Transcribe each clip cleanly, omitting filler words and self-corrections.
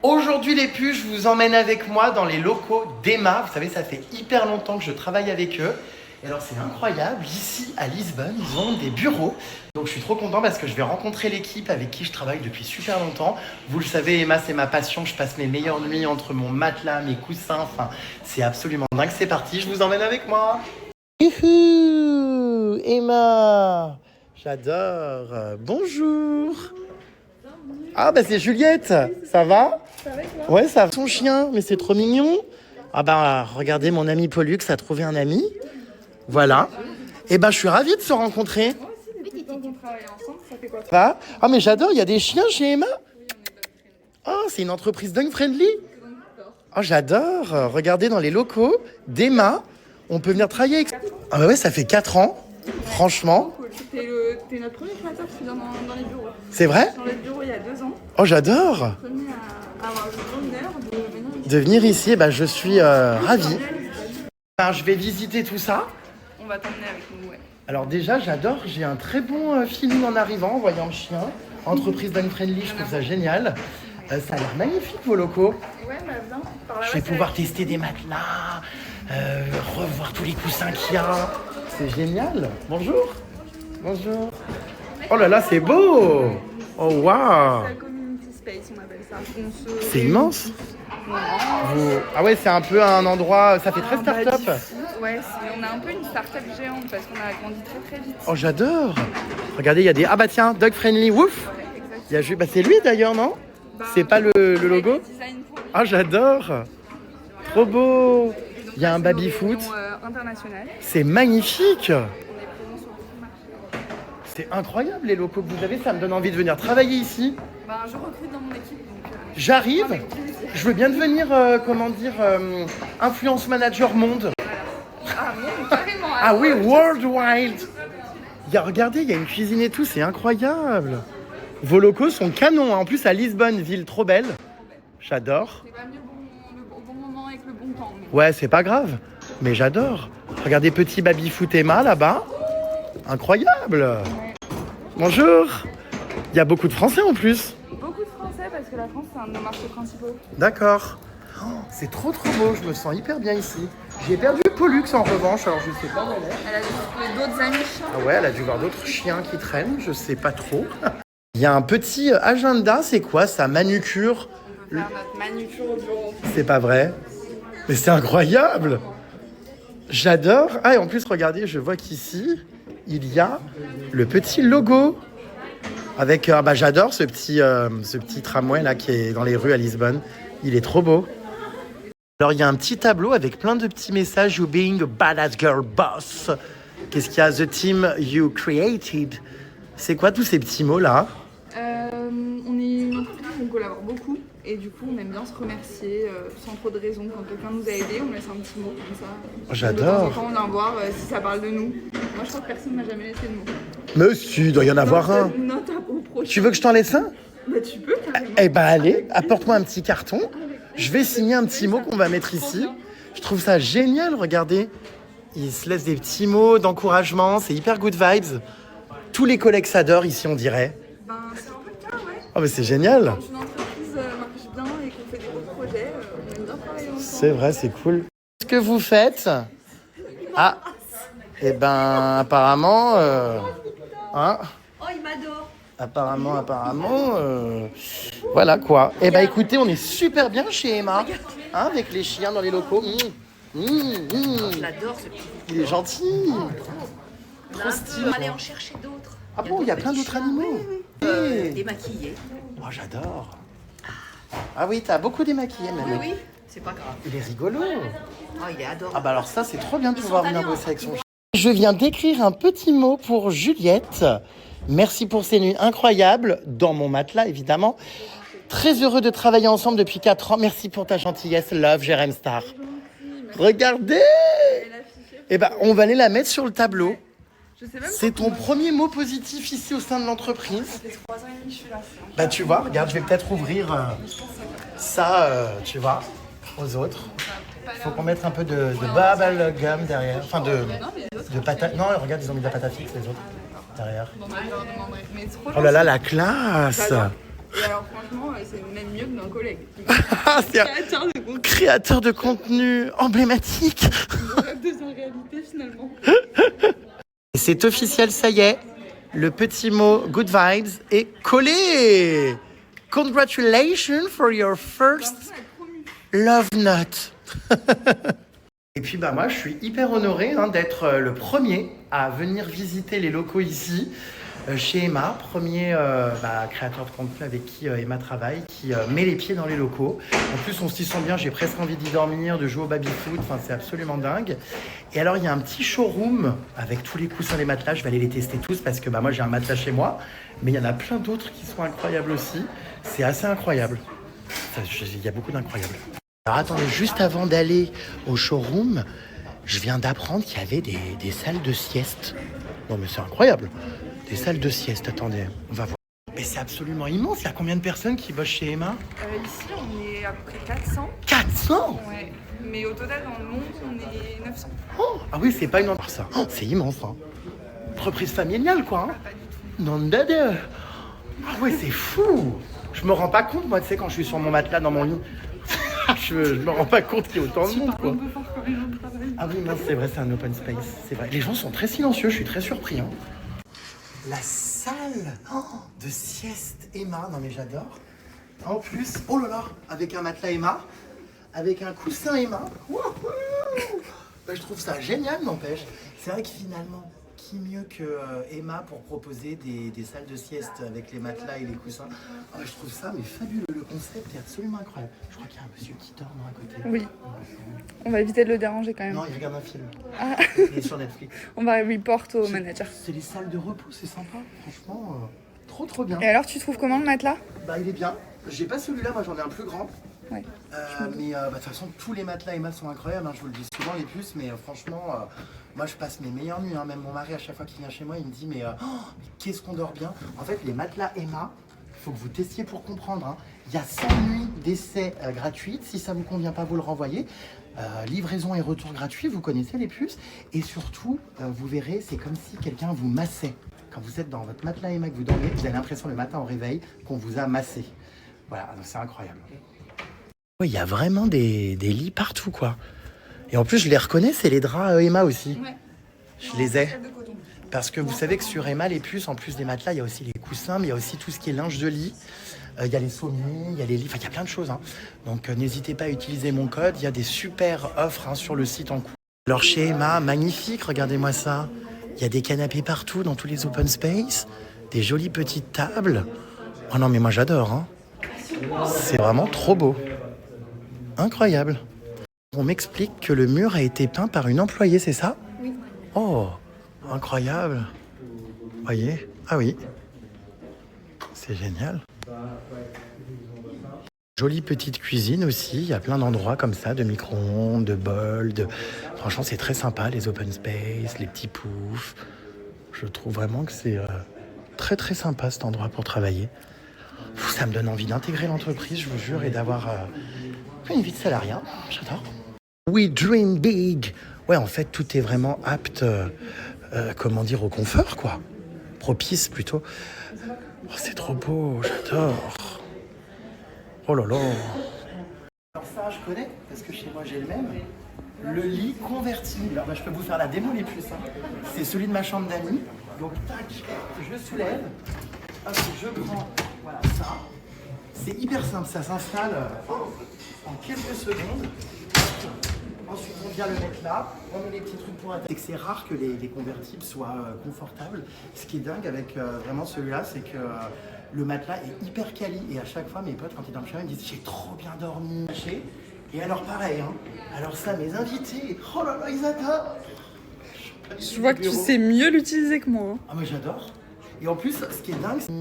Aujourd'hui les puces, je vous emmène avec moi dans les locaux d'Emma. Vous savez, ça fait hyper longtemps que je travaille avec eux. Et alors c'est incroyable, ici à Lisbonne, ils ont des bureaux. Donc je suis trop content parce que je vais rencontrer l'équipe avec qui je travaille depuis super longtemps. Vous le savez, Emma, c'est ma passion. Je passe mes meilleures nuits entre mon matelas, mes coussins. Enfin, c'est absolument dingue. C'est parti, je vous emmène avec moi. Youhou, Emma, j'adore. Bonjour. Ah bah c'est Juliette, ça va? Ouais, ça va. Son chien, mais c'est trop mignon. Ah bah regardez, mon ami Pollux a trouvé un ami. Voilà. Et ben je suis ravie de se rencontrer. Va? Ah mais j'adore, il y a des chiens chez Emma. Oh, c'est une entreprise dog friendly. Oh j'adore. Regardez dans les locaux d'Emma, on peut venir travailler avec. Ah bah ouais, ça fait 4 ans. Franchement. T'es notre premier créateur qui vient dans les bureaux. C'est vrai? Dans les bureaux il y a 2 ans. Oh j'adore. Premier à avoir le bonheur de venir ici. Et ben je suis ravie. Alors, je vais visiter tout ça. On va t'emmener avec nous, ouais. Alors déjà, j'adore, j'ai un très bon feeling en arrivant, en voyant le chien. Entreprise dog friendly, je trouve ça génial. Ça a l'air magnifique vos locaux. Ouais, bah viens. Par là, Je vais pouvoir tester des matelas, revoir tous les coussins qu'il y a. C'est génial. Bonjour. Bonjour. Oh là là, c'est beau. Oh waouh. C'est la community space, on appelle ça. C'est immense. Ah ouais, c'est un peu un endroit, ça fait très start-up. Ouais, on a un peu une start-up géante parce qu'on a grandi très vite. Oh j'adore. Regardez, il y a des... Ah bah tiens, dog friendly, wouf. Il y a... Bah, c'est lui d'ailleurs, non? C'est pas le logo? Ah j'adore. Trop beau. Il y a un baby-foot. C'est magnifique. C'est incroyable les locaux que vous avez, ça me donne envie de venir travailler ici. Bah, je recrute dans mon équipe. J'arrive. Je veux bien devenir, influence manager monde. Ah bon, carrément. Ah oui, worldwide. Regardez, il y a une cuisine et tout, c'est incroyable. Vos locaux sont canons, hein. En plus à Lisbonne, ville trop belle. J'adore. C'est pas mieux au bon moment avec le bon temps. Mais... Ouais, c'est pas grave, mais j'adore. Regardez, petit baby-foot Emma là-bas. Incroyable. Ouais. Bonjour. Il y a beaucoup de Français en plus. Beaucoup de Français parce que la France, c'est un de nos marchés principaux. D'accord. Oh, c'est trop beau, je me sens hyper bien ici. J'ai perdu Pollux en revanche, alors je sais pas où elle est. Elle a dû trouver d'autres amis chiens. Ah ouais, elle a dû voir d'autres chiens qui traînent, je sais pas trop. Il y a un petit agenda, c'est quoi ça? Manucure? On va faire notre manucure au bureau. C'est pas vrai? Mais c'est incroyable! J'adore. Ah et en plus, regardez, je vois qu'ici, il y a le petit logo. Avec, j'adore ce petit tramway là qui est dans les rues à Lisbonne. Il est trop beau. Alors il y a un petit tableau avec plein de petits messages. You being a badass girl boss. Qu'est-ce qu'il y a? The team you created. C'est quoi tous ces petits mots là? On est une entreprise où on collabore beaucoup et du coup on aime bien se remercier sans trop de raison. Quand quelqu'un nous a aidés, on laisse un petit mot comme ça. J'adore. De temps en temps, on vient voir si ça parle de nous. Moi je crois que personne m'a jamais laissé de mot. Monsieur, il doit y en avoir un. Note au prochain. Tu veux que je t'en laisse un? Bah tu peux carrément. Eh ben allez, apporte-moi un petit carton. Je vais signer un petit mot qu'on va mettre ici. Je trouve ça génial, regardez. Il se laisse des petits mots d'encouragement, c'est hyper good vibes. Tous les collègues s'adorent ici, on dirait. Ben c'est un peu le cas, ouais. Oh mais c'est génial. Quand une entreprise marche bien et qu'on fait des beaux projets, on aime bien travailler ensemble. C'est vrai, c'est cool. Qu'est-ce que vous faites? Ah, eh ben apparemment... hein? Oh, il m'adore. Apparemment, voilà quoi. Eh ben écoutez, on est super bien chez Emma, hein, avec les chiens dans les locaux. Je l'adore ce petit. Il est gentil. Trop stylé. On va aller en chercher d'autres. Ah bon, il y a plein d'autres animaux. Démaquillés. Oh, j'adore. Ah oui, t'as beaucoup démaquillé même. Oui, c'est pas grave. Il est rigolo. Oh, il est adorable. Ah bah alors ça, c'est trop bien de pouvoir venir bosser avec son chien. Je viens d'écrire un petit mot pour Juliette. Merci pour ces nuits incroyables, dans mon matelas évidemment. Très heureux de travailler ensemble depuis 4 ans. Merci pour ta gentillesse, love, Jérém Star. Regardez! Eh ben, on va aller la mettre sur le tableau. C'est ton premier mot positif ici au sein de l'entreprise. Ça fait 3 ans et demi que je suis là. Bah tu vois, regarde, je vais peut-être ouvrir ça, tu vois, aux autres. Il faut qu'on mette un peu de bubble gum derrière. Enfin, de pâte. Non, regarde, ils ont mis de la pâte à fixe, les autres, derrière. Bon, bah, je leur demanderai. Mais trop Oh là là, la classe! Et alors franchement, c'est même mieux que d'un collègue. Ah, c'est un Créateur de contenu. créateur de contenu emblématique. De sa réalité finalement. Et c'est officiel, ça y est. Le petit mot Good Vibes est collé. Congratulations for your first love note. Et puis bah moi je suis hyper honoré d'être le premier à venir visiter les locaux ici chez Emma, premier créateur de contenu avec qui Emma travaille, qui met les pieds dans les locaux. En plus on s'y sent bien, j'ai presque envie d'y dormir, de jouer au baby-foot, enfin c'est absolument dingue. Et alors il y a un petit showroom avec tous les coussins, les matelas, je vais aller les tester tous parce que moi j'ai un matelas chez moi, mais il y en a plein d'autres qui sont incroyables aussi. C'est assez incroyable, il y a beaucoup d'incroyables. Alors attendez, juste avant d'aller au showroom, je viens d'apprendre qu'il y avait des salles de sieste. Non mais c'est incroyable. Des salles de sieste, attendez, on va voir. Mais c'est absolument immense, il y a combien de personnes qui bossent chez Emma? Ici, on est à peu près 400. 400? Ouais. Mais au total, dans le monde, on est 900. Oh, ah oui, c'est pas une entreprise ça. Oh, c'est immense, hein. Entreprise familiale, quoi. Hein. Pas du tout. Non, dada. Ah oui, c'est fou. Je me rends pas compte, moi, tu sais, quand je suis sur mon matelas dans mon lit. je me rends pas compte qu'il y a autant de monde, quoi. Un peu fort quand les gens travaillent. Ah oui, non, c'est vrai, c'est un open space, c'est vrai. Les gens sont très silencieux, je suis très surpris. Hein. La salle de sieste Emma, non mais j'adore. En plus, oh là là, avec un matelas Emma, avec un coussin Emma. Wouhou. Je trouve ça génial, n'empêche. C'est vrai que finalement, qui mieux que Emma pour proposer des salles de sieste avec les matelas et les coussins. Je trouve ça mais fabuleux, le concept est absolument incroyable. Je crois qu'il y a un monsieur qui dort à côté. Oui. On va éviter de le déranger quand même. Non, il regarde un film. Ah. Il est sur Netflix. On va report au manager. C'est les salles de repos, c'est sympa. Franchement, trop bien. Et alors, tu trouves comment le matelas? Bah, il est bien. J'ai pas celui-là, moi j'en ai un plus grand. Ouais. Mais de toute façon, tous les matelas Emma sont incroyables. Hein, je vous le dis souvent, les puces. Mais franchement, moi je passe mes meilleures nuits. Hein. Même mon mari, à chaque fois qu'il vient chez moi, il me dit mais qu'est-ce qu'on dort bien. En fait, les matelas Emma, il faut que vous testiez pour comprendre. Hein. Il y a 100 nuits d'essai gratuites. Si ça vous convient pas, vous le renvoyez. Livraison et retour gratuit, vous connaissez les puces. Et surtout, vous verrez, c'est comme si quelqu'un vous massait. Quand vous êtes dans votre matelas Emma que vous dormez, vous avez l'impression le matin au réveil qu'on vous a massé. Voilà, c'est incroyable. Oui, il y a vraiment des lits partout, quoi. Et en plus, je les reconnais, c'est les draps Emma aussi. Ouais. Je les ai. Parce que vous savez que sur Emma, les puces, en plus des matelas, il y a aussi les coussins, mais il y a aussi tout ce qui est linge de lit. Il y a les sommiers, il y a les lits, enfin, il y a plein de choses. Hein. Donc, n'hésitez pas à utiliser mon code. Il y a des super offres sur le site en cours. Alors, chez Emma, magnifique, regardez-moi ça. Il y a des canapés partout, dans tous les open space. Des jolies petites tables. Oh non, mais moi, j'adore. Hein. C'est vraiment trop beau. Incroyable. On m'explique que le mur a été peint par une employée, c'est ça? Oui. Oh, incroyable. Voyez? Ah oui. C'est génial. Jolie petite cuisine aussi. Il y a plein d'endroits comme ça, de micro-ondes, de bols. Franchement, c'est très sympa, les open space, les petits poufs. Je trouve vraiment que c'est très très sympa cet endroit pour travailler. Ça me donne envie d'intégrer l'entreprise, je vous jure, et d'avoir une vie de salariat. J'adore. We dream big. Ouais, en fait, tout est vraiment apte, au confort, quoi. Propice, plutôt. Oh, c'est trop beau, j'adore. Oh là là. Alors ça, je connais, parce que chez moi, j'ai le même. Le lit convertible. Alors, je peux vous faire la démo les plus. Hein. C'est celui de ma chambre d'amis. Donc, tac, je soulève. Hop, je prends, voilà, ça. C'est hyper simple, ça s'installe en quelques secondes. Ensuite, on vient le mettre là. On met les petits trucs pour attaquer. C'est rare que les convertibles soient confortables. Ce qui est dingue avec vraiment celui-là, c'est que le matelas est hyper quali. Et à chaque fois, mes potes, quand ils dorment chez moi, ils me disent « J'ai trop bien dormi ». Et alors, pareil, hein. Alors ça, mes invités, oh là là, ils adorent. Je vois que tu sais mieux l'utiliser que moi. Ah, mais j'adore. Et en plus, ce qui est dingue, c'est...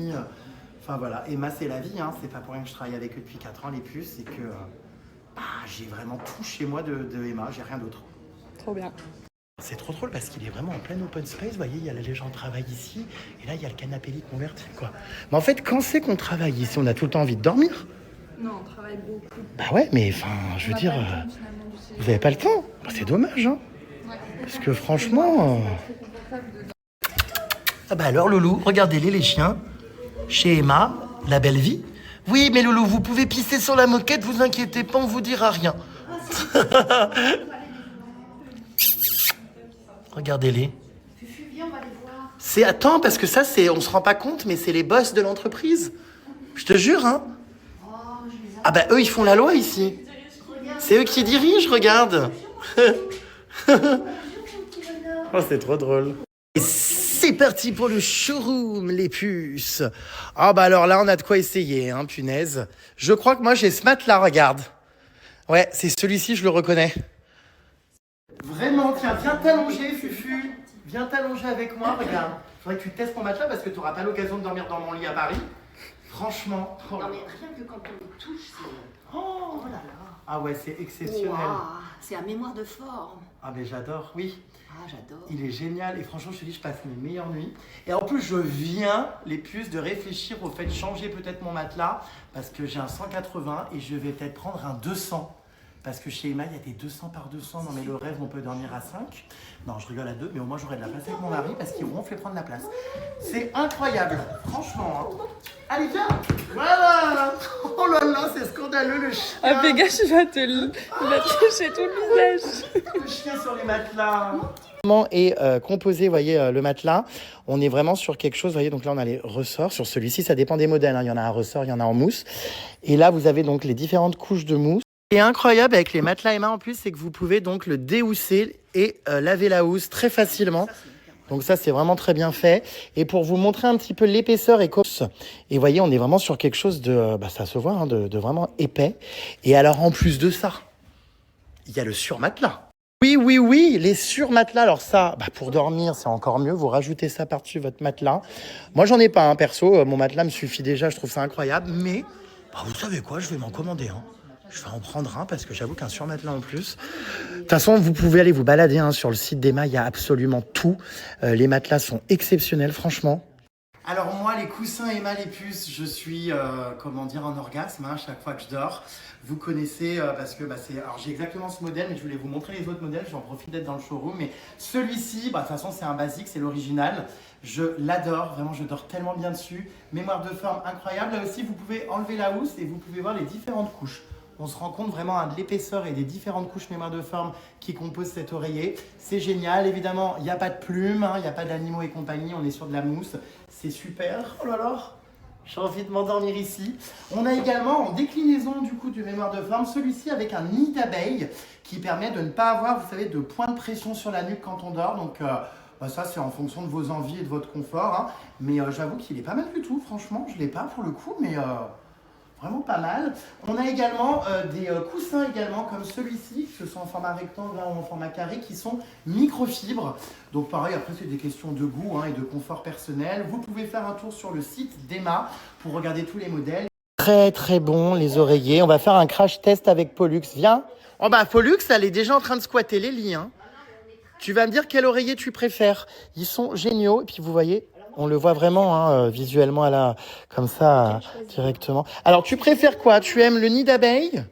Enfin voilà, Emma, c'est la vie, hein. C'est pas pour rien que je travaille avec eux depuis 4 ans, les puces. C'est que j'ai vraiment tout chez moi de Emma, j'ai rien d'autre. Trop bien. C'est trop drôle parce qu'il est vraiment en plein open space. Vous voyez, il y a les gens qui travaillent ici. Et là, il y a le canapé lit convertible, quoi. Mais en fait, quand c'est qu'on travaille ici, on a tout le temps envie de dormir. Non, on travaille beaucoup. Bah ouais, mais enfin, je veux dire... vous avez pas le temps. Bah, c'est dommage, hein. Ouais. Parce que franchement... Ah bah alors, Loulou, regardez-les, les chiens. Chez Emma, la belle vie. Oui, mais Loulou, vous pouvez pisser sur la moquette, vous inquiétez pas, on vous dira rien. Regardez-les. C'est attends parce que ça c'est on se rend pas compte mais c'est les boss de l'entreprise. Je te jure hein. Ah bah eux ils font la loi ici. C'est eux qui dirigent, regarde. Oh c'est trop drôle. Et c'est parti pour le showroom les puces. Ah bah alors là on a de quoi essayer hein, punaise. Je crois que moi j'ai ce matelas, regarde. Ouais, c'est celui-ci, je le reconnais. Vraiment, tiens, viens t'allonger, Fufu. Viens t'allonger avec moi, regarde. Faudrait que tu testes mon matelas parce que tu n'auras pas l'occasion de dormir dans mon lit à Paris. Franchement. Oh Non mais rien que quand on le touche, c'est... oh là là. Ah ouais, c'est exceptionnel. Wow, c'est un mémoire de forme. Ah mais j'adore, oui. Ah, j'adore. Il est génial et franchement, je te dis, je passe mes meilleures nuits. Et en plus, je viens, les puces, de réfléchir au fait de changer peut-être mon matelas parce que j'ai un 180 et je vais peut-être prendre un 200. Parce que chez Emma, il y a des 200 par 200. Non, mais le rêve, on peut dormir à 5. Non, je rigole à 2, mais au moins, j'aurai de la place avec mon mari parce qu'il ronfle et prendre la place. C'est incroyable, franchement. Hein. Allez, viens. Voilà. Oh là là, c'est scandaleux, le chien. Ah, Pégase, il va te toucher tout le visage. Le chien sur les matelas. Est composé, vous voyez, le matelas. On est vraiment sur quelque chose, vous voyez, donc là, on a les ressorts. Sur celui-ci, ça dépend des modèles. Hein. Il y en a un ressort, il y en a en mousse. Et là, vous avez donc les différentes couches de mousse. Ce qui est incroyable avec les matelas Emma en plus, c'est que vous pouvez donc le déhousser et laver la housse très facilement. Donc ça, c'est vraiment très bien fait. Et pour vous montrer un petit peu l'épaisseur et course, et vous voyez, on est vraiment sur quelque chose de, ça se voit, hein, de vraiment épais. Et alors, en plus de ça, il y a le surmatelas. Oui, les surmatelas. Alors ça, pour dormir, c'est encore mieux. Vous rajoutez ça par-dessus votre matelas. Moi, j'en ai pas, hein, perso. Mon matelas me suffit déjà, je trouve ça incroyable. Mais, vous savez quoi, je vais m'en commander un. Je vais en prendre un parce que j'avoue qu'un surmatelas en plus. De toute façon, vous pouvez aller vous balader hein, sur le site d'Emma, il y a absolument tout. Les matelas sont exceptionnels, franchement. Alors moi, les coussins Emma, les puces, je suis, en orgasme hein, chaque fois que je dors. Vous connaissez parce que c'est... Alors j'ai exactement ce modèle, mais je voulais vous montrer les autres modèles. J'en profite d'être dans le showroom. Mais celui-ci, de toute façon, c'est un basique, c'est l'original. Je l'adore, vraiment, je dors tellement bien dessus. Mémoire de forme incroyable. Là aussi, vous pouvez enlever la housse et vous pouvez voir les différentes couches. On se rend compte vraiment de l'épaisseur et des différentes couches mémoire de forme qui composent cet oreiller. C'est génial. Évidemment, il n'y a pas de plumes, il n'y a pas d'animaux et compagnie. On est sur de la mousse. C'est super. Oh là là, j'ai envie de m'endormir ici. On a également en déclinaison du coup du mémoire de forme celui-ci avec un nid d'abeille qui permet de ne pas avoir, vous savez, de point de pression sur la nuque quand on dort. Donc ça, c'est en fonction de vos envies et de votre confort. Hein. Mais j'avoue qu'il est pas mal du tout. Franchement, je ne l'ai pas pour le coup, mais... vraiment pas mal. On a également des coussins également comme celui-ci, que ce soit en format rectangle ou en format carré, qui sont microfibres. Donc pareil, après c'est des questions de goût hein, et de confort personnel. Vous pouvez faire un tour sur le site d'Emma pour regarder tous les modèles. Très bon les oreillers. On va faire un crash test avec Pollux. Viens. Oh Pollux, elle est déjà en train de squatter les lits. Hein. Tu vas me dire quel oreiller tu préfères. Ils sont géniaux. Et puis vous voyez... On le voit vraiment hein, visuellement comme ça, directement. Alors, tu préfères quoi? Tu aimes le nid d'abeille,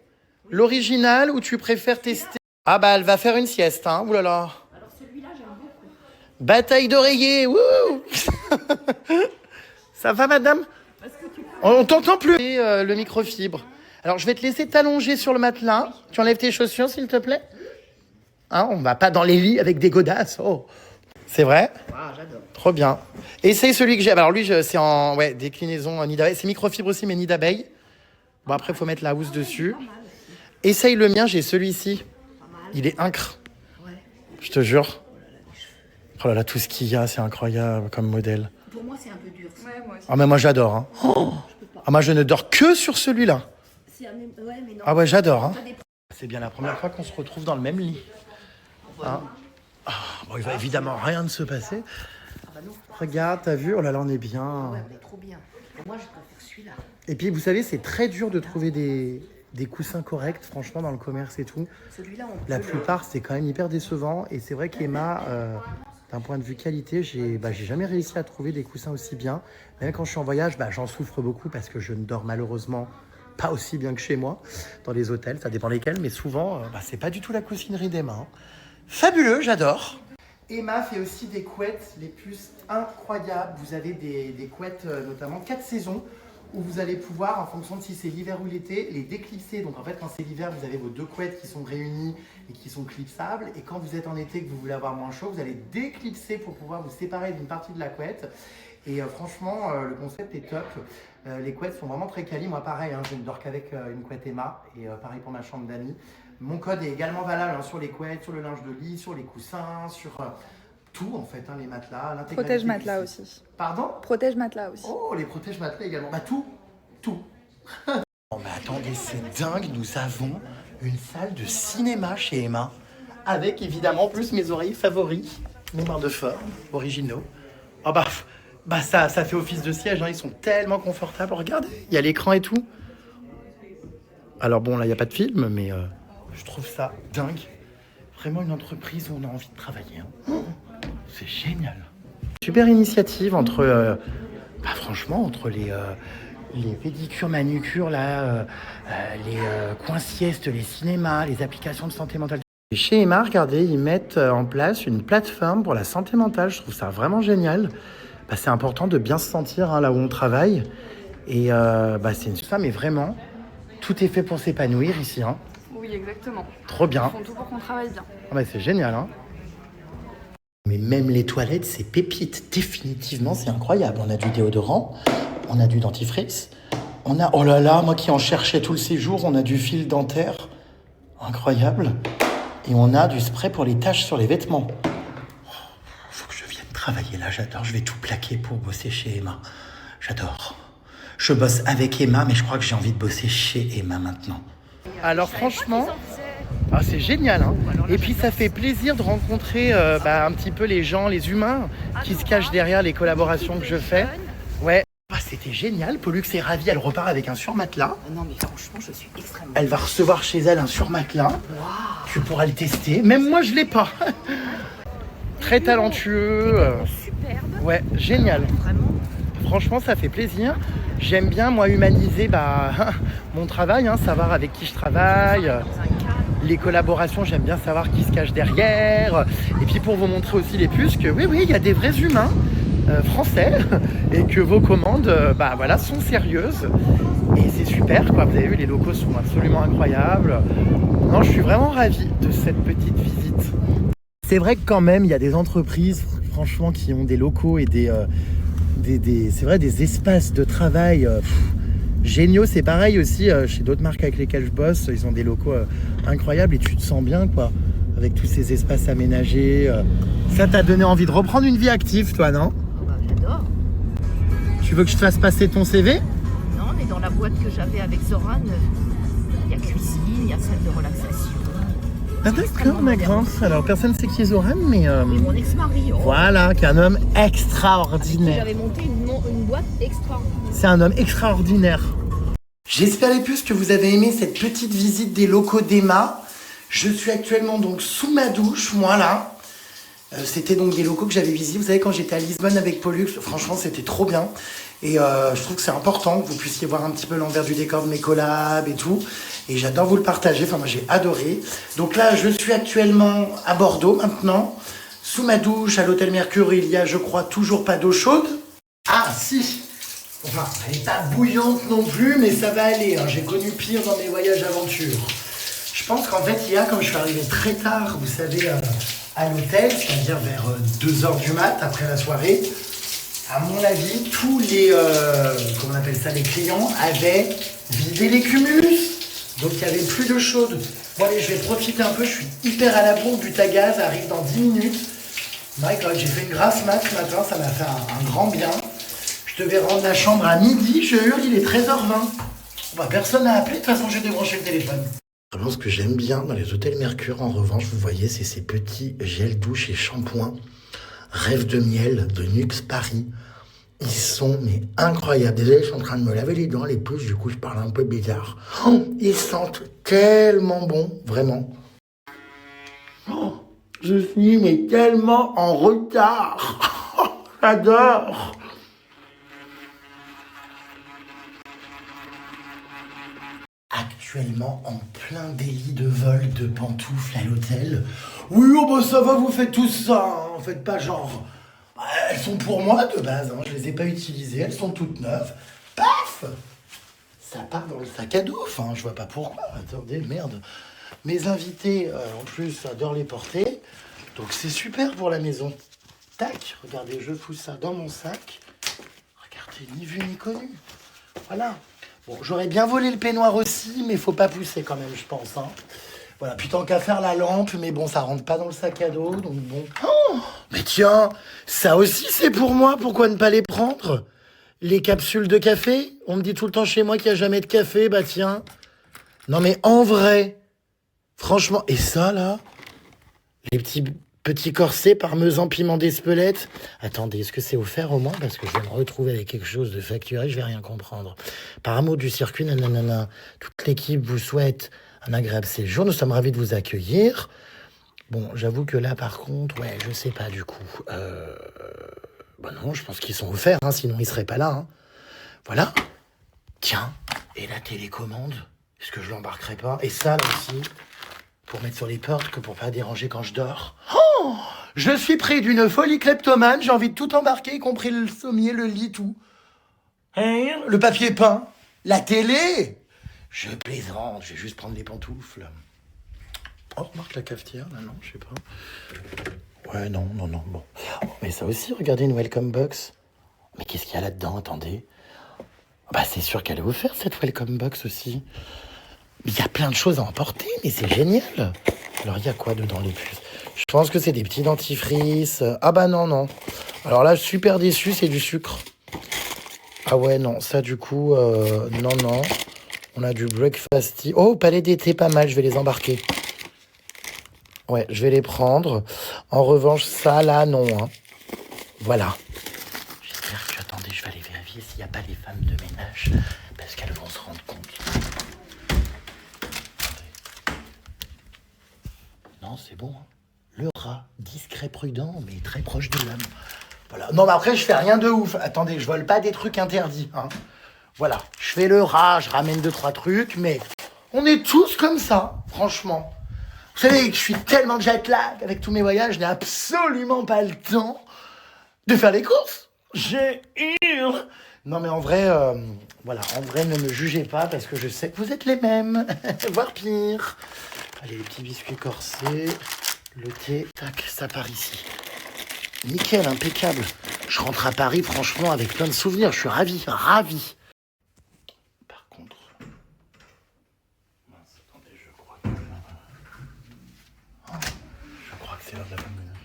l'original, ou tu préfères tester? Ah elle va faire une sieste, hein. Ouh là là. Alors celui-là, j'aime beaucoup. Bataille d'oreiller, wouh. Ça va, madame? On t'entend plus. Le microfibre. Alors, je vais te laisser t'allonger sur le matelas. Tu enlèves tes chaussures, s'il te plaît. Hein, on va pas dans les lits avec des godasses. Oh. C'est vrai? Ah, j'adore. Trop bien. Essaye celui que j'ai. Alors lui, c'est en déclinaison nid d'abeille. C'est microfibre aussi, mais nid d'abeille. Bon, après, il faut mettre la housse dessus. Essaye le mien, j'ai celui-ci. Il est incre. Ouais. Je te jure. Oh là là, tout ce qu'il y a, c'est incroyable comme modèle. Pour moi, c'est un peu dur. Ouais, moi aussi. Ah, mais moi, j'adore. Hein. Oh moi, je ne dors que sur celui-là. Ouais, mais non. Ah ouais, j'adore. Hein. C'est bien la première fois qu'on se retrouve dans le même lit. Hein. Il va évidemment rien de se passer. Non. Regarde, t'as vu? Oh là là, on est bien. Ouais, on est trop bien. Et moi, je préfère celui-là. Et puis, vous savez, c'est très dur de trouver des coussins corrects, franchement, dans le commerce et tout. Celui-là, on peut La plupart, c'est quand même hyper décevant. Et c'est vrai qu'Emma, d'un point de vue qualité, j'ai jamais réussi à trouver des coussins aussi bien. Même quand je suis en voyage, j'en souffre beaucoup parce que je ne dors malheureusement pas aussi bien que chez moi, dans les hôtels, ça dépend lesquels. Mais souvent, c'est pas du tout la coussinerie d'Emma. Hein. Fabuleux, j'adore. Emma fait aussi des couettes les plus incroyables. Vous avez des couettes, notamment 4 saisons. où vous allez pouvoir, en fonction de si c'est l'hiver ou l'été, les déclipser. Donc en fait, quand c'est l'hiver, vous avez vos deux couettes qui sont réunies et qui sont clipsables. Et quand vous êtes en été, que vous voulez avoir moins chaud, vous allez déclipser pour pouvoir vous séparer d'une partie de la couette. Et franchement, le concept est top. Les couettes sont vraiment très quali. Moi, pareil, hein, je ne dors qu'avec une couette Emma. Et pareil pour ma chambre d'amis. Mon code est également valable hein, sur les couettes, sur le linge de lit, sur les coussins, sur tout en fait, hein, les matelas, l'intégralité. Protège matelas aussi. Pardon? Protège matelas aussi. Oh, les protège matelas également. Bah tout. Oh mais attendez, c'est dingue, nous avons une salle de cinéma chez Emma. Avec évidemment plus mes oreilles favoris, mes barres de fort, originaux. Oh bah ça fait office de siège, hein. Ils sont tellement confortables. Regardez, il y a l'écran et tout. Alors bon, là, il n'y a pas de film, mais je trouve ça dingue. Vraiment une entreprise où on a envie de travailler. Hein. C'est génial. Super initiative entre, franchement, entre les pédicures, manucures, là, les coins siestes, les cinémas, les applications de santé mentale. Et chez Emma, regardez, ils mettent en place une plateforme pour la santé mentale. Je trouve ça vraiment génial. Bah, c'est important de bien se sentir hein, là où on travaille. Et c'est une femme, mais vraiment, tout est fait pour s'épanouir ici. Hein. Oui, exactement. Trop bien. Ils font tout pour qu'on travaille bien. Ah bah, c'est génial. Hein. Mais même les toilettes, c'est pépite. Définitivement, c'est incroyable. On a du déodorant, on a du dentifrice, on a... Oh là là, moi qui en cherchais tout le séjour, on a du fil dentaire. Incroyable. Et on a du spray pour les taches sur les vêtements. Faut que je vienne travailler là, j'adore. Je vais tout plaquer pour bosser chez Emma. J'adore. Je bosse avec Emma, mais je crois que j'ai envie de bosser chez Emma maintenant. Alors franchement, c'est génial. Hein. Et puis ça fait plaisir de rencontrer un petit peu les gens, les humains qui se cachent derrière les collaborations que je fais. Ouais. C'était génial. Pollux est ravie. Elle repart avec un surmatelas. Non, mais franchement, je suis extrêmement... Elle va recevoir chez elle un surmatelas. Wow. Tu pourras le tester. Même moi, je l'ai pas. Très talentueux. Superbe. Ouais, génial. Vraiment. Franchement, ça fait plaisir. J'aime bien, moi, humaniser mon travail, hein, savoir avec qui je travaille. Les collaborations, j'aime bien savoir qui se cache derrière. Et puis pour vous montrer aussi les puces que oui, il y a des vrais humains français et que vos commandes sont sérieuses. Et c'est super, quoi. Vous avez vu, les locaux sont absolument incroyables. Non, je suis vraiment ravie de cette petite visite. C'est vrai que quand même, il y a des entreprises, franchement, qui ont des locaux et des espaces de travail géniaux. C'est pareil aussi chez d'autres marques avec lesquelles je bosse. Ils ont des locaux incroyables et tu te sens bien, quoi, avec tous ces espaces aménagés. Ça t'a donné envie de reprendre une vie active, toi, non? J'adore. Tu veux que je te fasse passer ton CV? Non, mais dans la boîte que j'avais avec Zoran, il y a cuisine, il y a salle de relaxation. Ah d'accord, d'accord. Alors personne ne sait qui est Zoran, mais... Mais mon ex-mari. Voilà, qui est un homme extraordinaire. J'avais monté une boîte extraordinaire. C'est un homme extraordinaire. J'espère les puces que vous avez aimé cette petite visite des locaux d'Emma. Je suis actuellement donc sous ma douche, moi là. C'était donc des locaux que j'avais visités. Vous savez, quand j'étais à Lisbonne avec Pollux, franchement, c'était trop bien. Et je trouve que c'est important que vous puissiez voir un petit peu l'envers du décor de mes collabs et tout. Et j'adore vous le partager. Enfin, moi, j'ai adoré. Donc là, je suis actuellement à Bordeaux maintenant. Sous ma douche, à l'hôtel Mercure, il y a, je crois, toujours pas d'eau chaude. Ah, si. Enfin, elle n'est pas bouillante non plus, mais ça va aller. Hein. J'ai connu pire dans mes voyages aventure. Je pense qu'en fait, hier, comme je suis arrivé très tard, vous savez, à l'hôtel, c'est-à-dire vers 2h du mat, après la soirée, à mon avis, tous les, comment on appelle ça, les clients avaient vidé les cumulus. Donc, il n'y avait plus d'eau chaude. Bon, allez, je vais profiter un peu. Je suis hyper à la bourre. But à gaz arrive dans 10 minutes. My God, j'ai fait une grasse mat ce matin. Ça m'a fait un grand bien. Je devais rendre la chambre à midi. Je hurle, il est 13h20. Personne n'a appelé. De toute façon, j'ai débranché le téléphone. Vraiment, ce que j'aime bien dans les hôtels Mercure, en revanche, vous voyez, c'est ces petits gels douche et shampoings. Rêve de miel de Nuxe Paris. Ils sont mais incroyables. Déjà, je suis en train de me laver les dents, les pouces, du coup, je parle un peu bizarre. Oh, ils sentent tellement bon, vraiment. Oh, je suis mais tellement en retard. Oh, j'adore. Actuellement en plein délit de vol de pantoufles à l'hôtel. Oui, ça va, vous faites tout ça, hein. Faites pas genre... Elles sont pour moi de base, hein. Je les ai pas utilisées, elles sont toutes neuves. Paf! ouf. Ça part dans le sac à dos. Enfin, je vois pas pourquoi. Attendez, merde. Mes invités, en plus, adorent les porter. Donc, c'est super pour la maison. Tac, regardez, je fous ça dans mon sac. Regardez, ni vu ni connu. Voilà. Bon, j'aurais bien volé le peignoir aussi, mais faut pas pousser quand même, je pense. Hein. Voilà, puis tant qu'à faire la lampe, mais bon, ça rentre pas dans le sac à dos, donc bon. Oh, mais tiens, ça aussi c'est pour moi, pourquoi ne pas les prendre? Les capsules de café? On me dit tout le temps chez moi qu'il n'y a jamais de café, bah tiens. Non mais en vrai, franchement, et ça là? Les petits corsets parmesan piment d'Espelette. Attendez, est-ce que c'est offert au moins? Parce que je vais me retrouver avec quelque chose de facturé, je vais rien comprendre. Par amour du circuit, nanana. Toute l'équipe vous souhaite un agréable séjour. Nous sommes ravis de vous accueillir. Bon, j'avoue que là, par contre, ouais, je sais pas du coup. Bah non, je pense qu'ils sont offerts, hein, sinon ils seraient pas là. Hein. Voilà. Tiens, et la télécommande? Est-ce que je l'embarquerai pas? Et ça, là aussi, pour mettre sur les portes, que pour pas déranger quand je dors. Oh, je suis pris d'une folie kleptomane, j'ai envie de tout embarquer, y compris le sommier, le lit, tout. Hein? Le papier peint, la télé. Je plaisante, je vais juste prendre les pantoufles. Oh, remarque la cafetière, là, non, je sais pas. Ouais, non, bon. Oh, mais ça aussi, regardez une welcome box. Mais qu'est-ce qu'il y a là-dedans, attendez? Bah, c'est sûr qu'elle est offerte, cette welcome box aussi. Il y a plein de choses à emporter, mais c'est génial. Alors, il y a quoi dedans, les puces? Je pense que c'est des petits dentifrices. Ah bah non. Alors là, super déçu, c'est du sucre. Ah ouais, non, ça du coup, non. On a du breakfast tea. Oh, palais d'été, pas mal, je vais les embarquer. Ouais, je vais les prendre. En revanche, ça, là, non. Hein. Voilà. J'espère que, attendez, je vais aller vérifier s'il n'y a pas les femmes de ménage, parce qu'elles vont se rendre compte. Attendez. Non, c'est bon. Hein. Le rat, discret, prudent, mais très proche de l'homme. Voilà. Non, mais après, je fais rien de ouf. Attendez, je vole pas des trucs interdits. Hein. Voilà. Je fais le rat, je ramène 2-3 trucs, mais on est tous comme ça, franchement. Vous savez que je suis tellement jet lag avec tous mes voyages, je n'ai absolument pas le temps de faire les courses. J'ai eu. Non, mais en vrai, voilà, en vrai, ne me jugez pas parce que je sais que vous êtes les mêmes, voire pire. Allez, les petits biscuits corsés, le thé, tac, ça part ici. Nickel, impeccable. Je rentre à Paris, franchement, avec plein de souvenirs. Je suis ravi. Par contre, mince, attendez, je crois que c'est l'heure de la femme de ménage.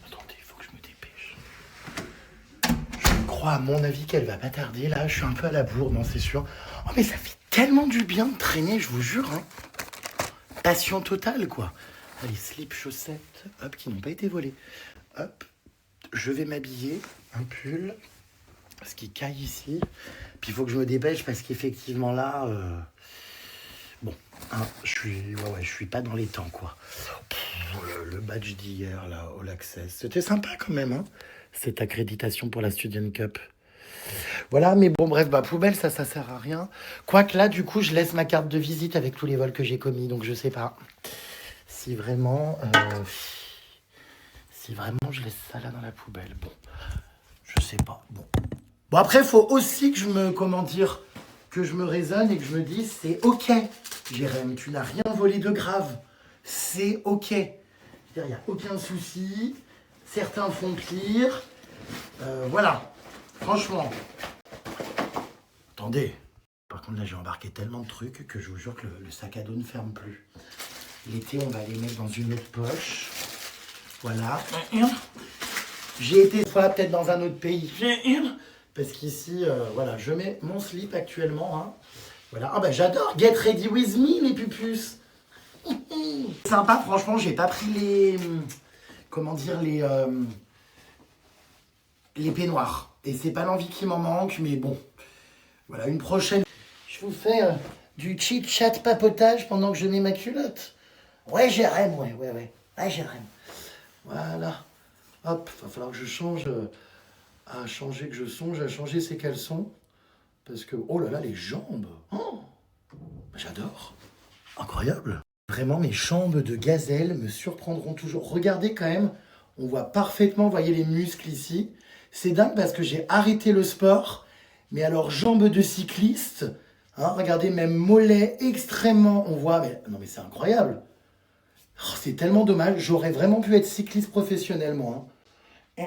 Attendez, il faut que je me dépêche. Je crois, à mon avis, qu'elle va pas tarder. Là, je suis un peu à la bourre, non, c'est sûr. Oh, mais ça fait tellement du bien de traîner, je vous jure. Hein. Passion totale, quoi. Allez, slip, chaussettes, hop, qui n'ont pas été volées. Hop, je vais m'habiller, un pull, ce qui caille ici. Puis il faut que je me dépêche parce qu'effectivement là, bon, hein, je suis pas dans les temps, quoi. Le badge d'hier, là, All Access, c'était sympa quand même, hein, cette accréditation pour la Student Cup. Voilà, mais bon, bref, bah, poubelle, ça sert à rien. Quoique là, du coup, je laisse ma carte de visite avec tous les vols que j'ai commis, donc je sais pas si vraiment je laisse ça là dans la poubelle. Bon, je sais pas. Bon, après, il faut aussi que je me raisonne et que je me dise, c'est ok, Jérém, tu n'as rien volé de grave. C'est ok. C'est-à-dire, il n'y a aucun souci. Certains font pire. Voilà. Franchement. Attendez. Par contre, là, j'ai embarqué tellement de trucs que je vous jure que le sac à dos ne ferme plus. L'été, on va les mettre dans une autre poche. Voilà. J'ai été peut-être dans un autre pays. Parce qu'ici, voilà, je mets mon slip actuellement. Hein. Voilà. Ah bah j'adore. Get ready with me, les pupus. Sympa, franchement, j'ai pas pris les... Comment dire, les peignoirs. Et c'est pas l'envie qui m'en manque, mais bon. Voilà, une prochaine. Je vous fais du chit-chat papotage pendant que je mets ma culotte. Ouais, Jérém, ouais. Ouais, Jérém. Voilà. Hop, va falloir que je change... à changer, que je songe à changer ses caleçons. Parce que, oh là là, les jambes. Oh, j'adore. Incroyable. Vraiment, mes jambes de gazelle me surprendront toujours. Regardez quand même, On voit parfaitement, vous voyez les muscles ici. C'est dingue parce que j'ai arrêté le sport. Mais alors, jambes de cycliste, hein, regardez, même mollets extrêmement, on voit, mais non mais c'est incroyable. Oh, c'est tellement dommage, j'aurais vraiment pu être cycliste professionnellement. Hein.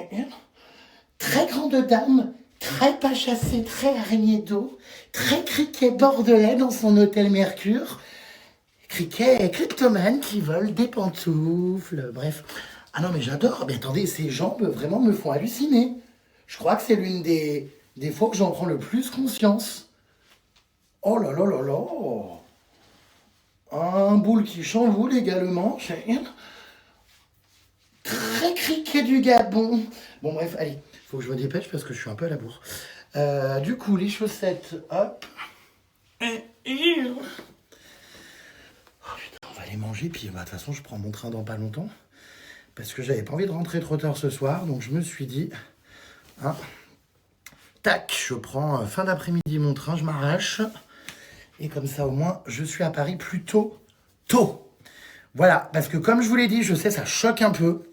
Très grande dame, très pas chassée, très araignée d'eau, très criquet bordelais dans son hôtel Mercure. Criquet kleptomane qui vole des pantoufles, bref. Ah non mais j'adore, mais attendez, ces jambes vraiment me font halluciner. Je crois que c'est l'une des fois que j'en prends le plus conscience. Oh là là là là. Un boule qui chamboule également. Très criquet du Gabon. Bon bref, allez, faut que je me dépêche parce que je suis un peu à la bourre. Du coup, les chaussettes, hop. Oh putain, on va aller manger, puis bah, de toute façon, je prends mon train dans pas longtemps. Parce que j'avais pas envie de rentrer trop tard ce soir, donc je me suis dit... Hein, tac, je prends fin d'après-midi mon train, je m'arrache. Et comme ça, au moins, je suis à Paris plus tôt. Voilà, parce que comme je vous l'ai dit, je sais, ça choque un peu.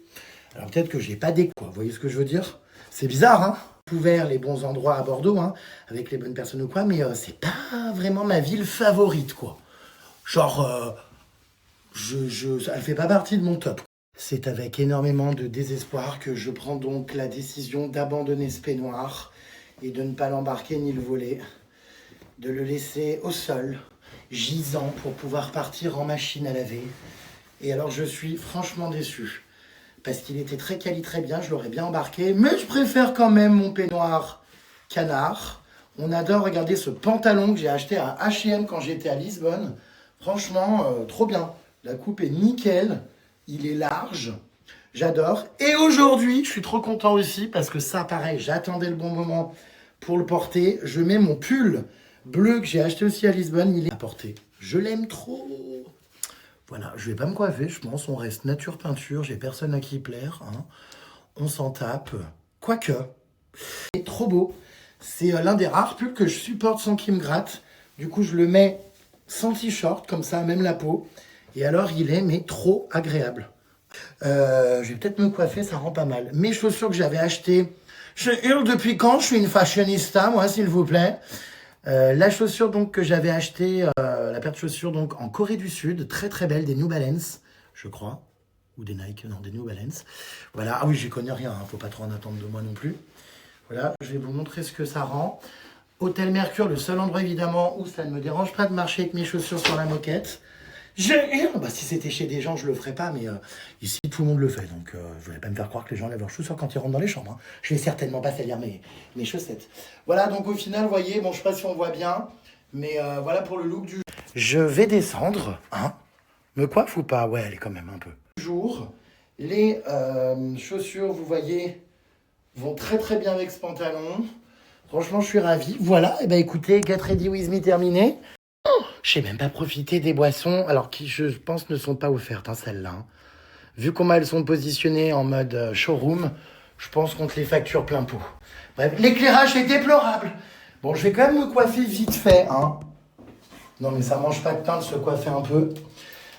Alors peut-être que j'ai pas d'écho, vous voyez ce que je veux dire? C'est bizarre, hein? Ouvert les bons endroits à Bordeaux, hein, avec les bonnes personnes ou quoi, mais c'est pas vraiment ma ville favorite, quoi. Genre, elle fait pas partie de mon top. C'est avec énormément de désespoir que je prends donc la décision d'abandonner ce peignoir et de ne pas l'embarquer ni le voler, de le laisser au sol, gisant pour pouvoir partir en machine à laver. Et alors je suis franchement déçu, parce qu'il était très quali, très bien, je l'aurais bien embarqué, mais je préfère quand même mon peignoir canard. On adore regarder ce pantalon que j'ai acheté à H&M quand j'étais à Lisbonne. Franchement, trop bien. La coupe est nickel. Il est large, j'adore. Et aujourd'hui, je suis trop content aussi parce que ça, pareil, j'attendais le bon moment pour le porter. Je mets mon pull bleu que j'ai acheté aussi à Lisbonne. Il est à porter. Je l'aime trop. Voilà, je vais pas me coiffer, je pense. On reste nature peinture. J'ai personne à qui plaire. Hein. On s'en tape. Quoique, c'est trop beau. C'est l'un des rares pulls que je supporte sans qu'il me gratte. Du coup, je le mets sans t-shirt, comme ça, même la peau. Et alors, il est, mais trop agréable. Je vais peut-être me coiffer, ça rend pas mal. Mes chaussures que j'avais achetées, je hurle depuis quand? Je suis une fashionista, moi, s'il vous plaît. La chaussure donc que j'avais achetée, la paire de chaussures donc en Corée du Sud, très très belle, des New Balance, je crois. Ou des Nike, non, des New Balance. Voilà, ah oui, j'y connais rien, hein, faut pas trop en attendre de moi non plus. Voilà, je vais vous montrer ce que ça rend. Hôtel Mercure, le seul endroit évidemment où ça ne me dérange pas de marcher avec mes chaussures sur la moquette. Bah, si c'était chez des gens, je le ferais pas, mais ici, tout le monde le fait. Donc, je voulais pas me faire croire que les gens lèvent leurs chaussures quand ils rentrent dans les chambres. Hein. Je vais certainement pas salir mes chaussettes. Voilà, donc au final, vous voyez, bon, je sais pas si on voit bien, mais voilà pour le look du jour. Je vais descendre, hein. Me coiffe ou pas? Ouais, elle est quand même un peu. Jour, les chaussures, vous voyez, vont très très bien avec ce pantalon. Franchement, je suis ravi. Voilà, et ben écoutez, Get Ready With Me terminé. Je n'ai même pas profité des boissons, alors qui, je pense, ne sont pas offertes, hein, celles-là. Hein. Vu comment elles sont positionnées en mode showroom, je pense qu'on te les facture plein pot. Bref, l'éclairage est déplorable. Bon, je vais quand même me coiffer vite fait. Hein. Non, mais ça mange pas de pain de se coiffer un peu.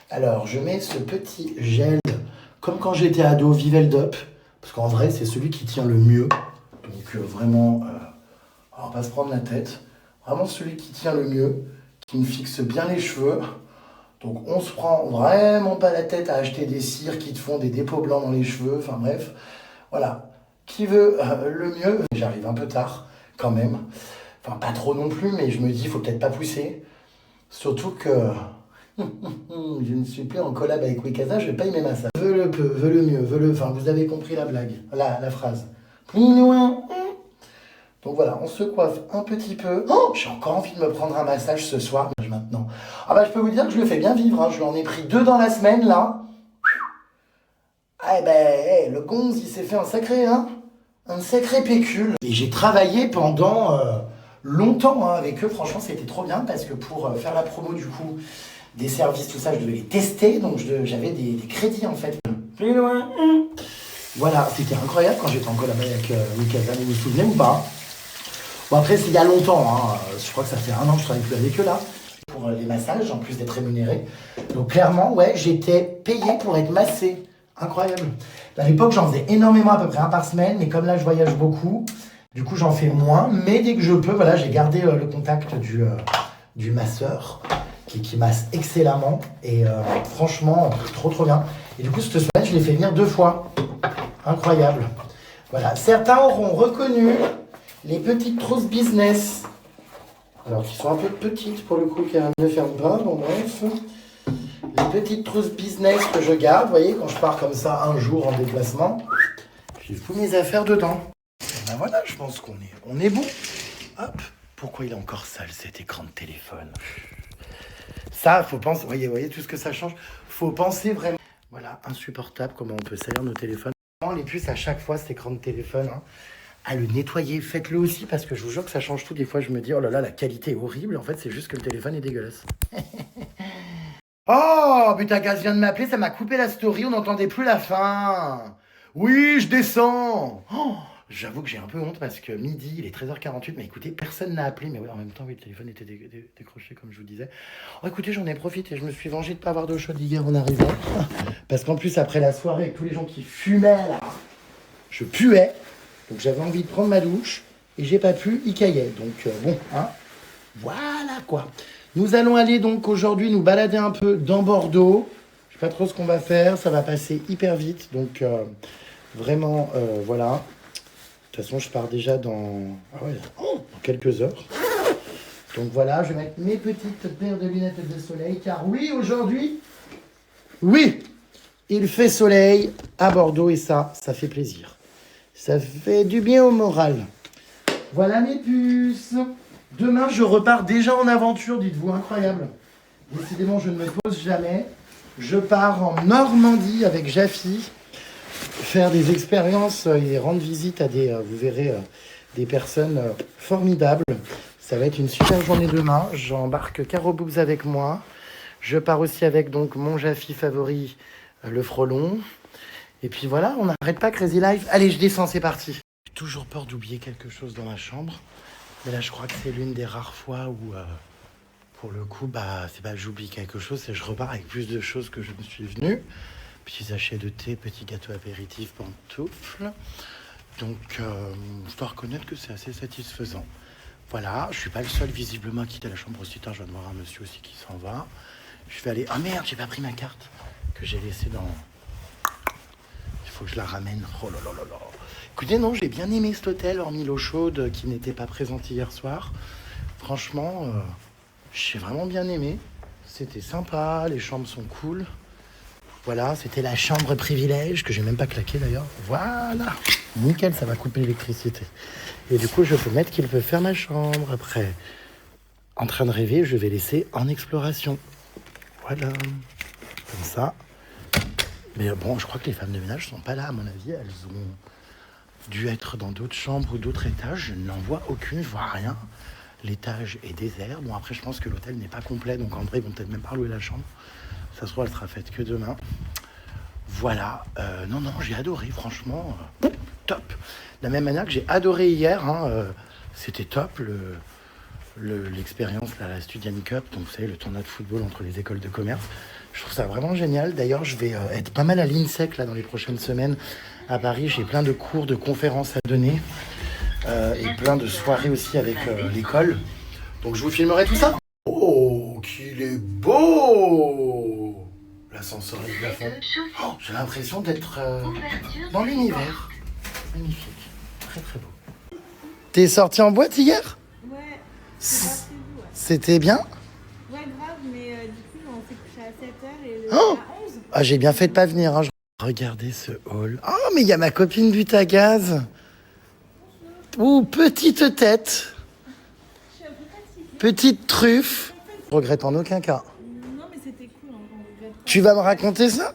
Alors, je mets ce petit gel, comme quand j'étais ado, Viveldop. Parce qu'en vrai, c'est celui qui tient le mieux. Donc, vraiment, on va pas se prendre la tête. Vraiment celui qui tient le mieux. Qui me fixe bien les cheveux. Donc on se prend vraiment pas la tête à acheter des cires qui te font des dépôts blancs dans les cheveux. Enfin bref, voilà. Qui veut le mieux? J'arrive un peu tard quand même. Enfin pas trop non plus, mais je me dis, il faut peut-être pas pousser. Surtout que je ne suis plus en collab avec Wikasa, je vais pas aimer ma ça. Veux le peu, veux le mieux, veux le... Enfin vous avez compris la blague, la phrase. Plus loin. Donc voilà, on se coiffe un petit peu. Oh, j'ai encore envie de me prendre un massage ce soir, maintenant. Ah bah je peux vous dire que je le fais bien vivre, hein. Je lui en ai pris 2 dans la semaine, là. Ah ben, le gonze, il s'est fait un sacré, hein. Un sacré pécule. Et j'ai travaillé pendant longtemps hein, avec eux, franchement c'était trop bien, parce que pour faire la promo du coup, des services, tout ça, je devais les tester, donc j'avais des crédits en fait. Plus loin. Voilà, c'était incroyable quand j'étais en collab avec Wikasa, vous vous souvenez ou pas? Bon après c'est il y a longtemps, hein. Je crois que ça fait 1 an que je travaille plus avec eux là, pour les massages, en plus d'être rémunéré. Donc clairement, ouais, j'étais payé pour être massé. Incroyable. À l'époque, j'en faisais énormément, à peu près un par semaine, mais comme là, je voyage beaucoup, du coup, j'en fais moins. Mais dès que je peux, voilà, j'ai gardé le contact du masseur qui masse excellemment. Et franchement, trop bien. Et du coup, cette semaine, je l'ai fait venir 2 fois. Incroyable. Voilà. Certains auront reconnu les petites trousses business. Alors, qui sont un peu petites pour le coup, car elles ne ferment pas. Bon, bref. Les petites trousses business que je garde, vous voyez, quand je pars comme ça un jour en déplacement, j'ai tous mes affaires dedans. Et ben voilà, je pense qu'on est bon. Hop. Pourquoi il est encore sale cet écran de téléphone? Ça, faut penser, vous voyez tout ce que ça change. Faut penser vraiment. Voilà, insupportable comment on peut salir nos téléphones. Les puces à chaque fois cet écran de téléphone, hein, à le nettoyer. Faites-le aussi parce que je vous jure que ça change tout. Des fois, je me dis, oh là là, la qualité est horrible. En fait, c'est juste que le téléphone est dégueulasse. Oh, Butagaz vient de m'appeler, ça m'a coupé la story, on n'entendait plus la fin. Oui, je descends. Oh, j'avoue que j'ai un peu honte parce que midi, il est 13h48, mais écoutez, personne n'a appelé. Mais ouais, en même temps, oui, le téléphone était décroché, comme je vous disais. Oh, écoutez, j'en ai profité, je me suis vengé de ne pas avoir d'eau chaude hier en arrivant. Parce qu'en plus, après la soirée, avec tous les gens qui fumaient, là, je puais. Donc j'avais envie de prendre ma douche et j'ai pas pu, il caillait. Donc bon, hein, voilà quoi. Nous allons aller donc aujourd'hui nous balader un peu dans Bordeaux. Je sais pas trop ce qu'on va faire, ça va passer hyper vite. Donc vraiment, voilà. De toute façon, je pars déjà dans quelques heures. Donc voilà, je vais mettre mes petites paires de lunettes de soleil. Car oui, aujourd'hui, oui, il fait soleil à Bordeaux et ça fait plaisir. Ça fait du bien au moral. Voilà mes puces. Demain, je repars déjà en aventure, dites-vous, incroyable. Décidément, je ne me pose jamais. Je pars en Normandie avec Jaffy, faire des expériences et rendre visite à vous verrez, des personnes formidables. Ça va être une super journée demain. J'embarque Caro Boobs avec moi. Je pars aussi avec donc mon Jaffy favori, le frelon. Et puis voilà, on n'arrête pas Crazy Life. Allez, je descends, c'est parti. J'ai toujours peur d'oublier quelque chose dans ma chambre. Mais là, je crois que c'est l'une des rares fois où, pour le coup, c'est pas j'oublie quelque chose, c'est je repars avec plus de choses que je me suis venu. Petit sachet de thé, petit gâteau apéritif, pantoufle. Donc, je dois reconnaître que c'est assez satisfaisant. Voilà, je suis pas le seul visiblement à quitter la chambre aussi tard. Je viens de voir un monsieur aussi qui s'en va. Je vais aller... Ah merde, j'ai pas pris ma carte que j'ai laissée dans... Il faut que je la ramène. Oh là là là là. Écoutez, non, j'ai bien aimé cet hôtel, hormis l'eau chaude qui n'était pas présente hier soir. Franchement, j'ai vraiment bien aimé. C'était sympa, les chambres sont cool. Voilà, c'était la chambre privilège, que j'ai même pas claqué d'ailleurs. Voilà, nickel, ça va couper l'électricité. Et du coup, je peux mettre qu'il peut faire ma chambre. Après, en train de rêver, je vais laisser en exploration. Voilà, comme ça. Mais bon, je crois que les femmes de ménage sont pas là, à mon avis. Elles ont dû être dans d'autres chambres ou d'autres étages. Je n'en vois aucune, je vois rien. L'étage est désert. Bon, après, je pense que l'hôtel n'est pas complet, donc en vrai, ils vont peut-être même pas louer la chambre. Ça se trouve, elle sera faite que demain. Voilà. Non, j'ai adoré, franchement. Top. De la même manière que j'ai adoré hier, hein, c'était top, l'expérience, la Studian Cup, donc vous savez, le tournoi de football entre les écoles de commerce. Je trouve ça vraiment génial. D'ailleurs, je vais être pas mal à l'INSEC là, dans les prochaines semaines à Paris. J'ai plein de cours, de conférences à donner et plein de soirées aussi avec l'école. Donc, je vous filmerai tout ça. Oh, qu'il est beau! L'ascenseur est plafond. Oh, j'ai l'impression d'être dans l'univers. Magnifique. Très, très beau. T'es sorti en boîte hier? Ouais, c'est pas prévu, ouais. C'était bien? Ouais, grave, mais du coup, on s'est couché à 7h et Oh à 11. Ah, j'ai bien fait de pas venir. Hein. Regardez ce hall. Oh, mais il y a ma copine Butagaz. Ouh, petite tête. Je suis un peu fatiguée. Petite truffe. Je regrette en aucun cas. Non, mais c'était cool, hein, on regrette pas. Tu vas me raconter ça?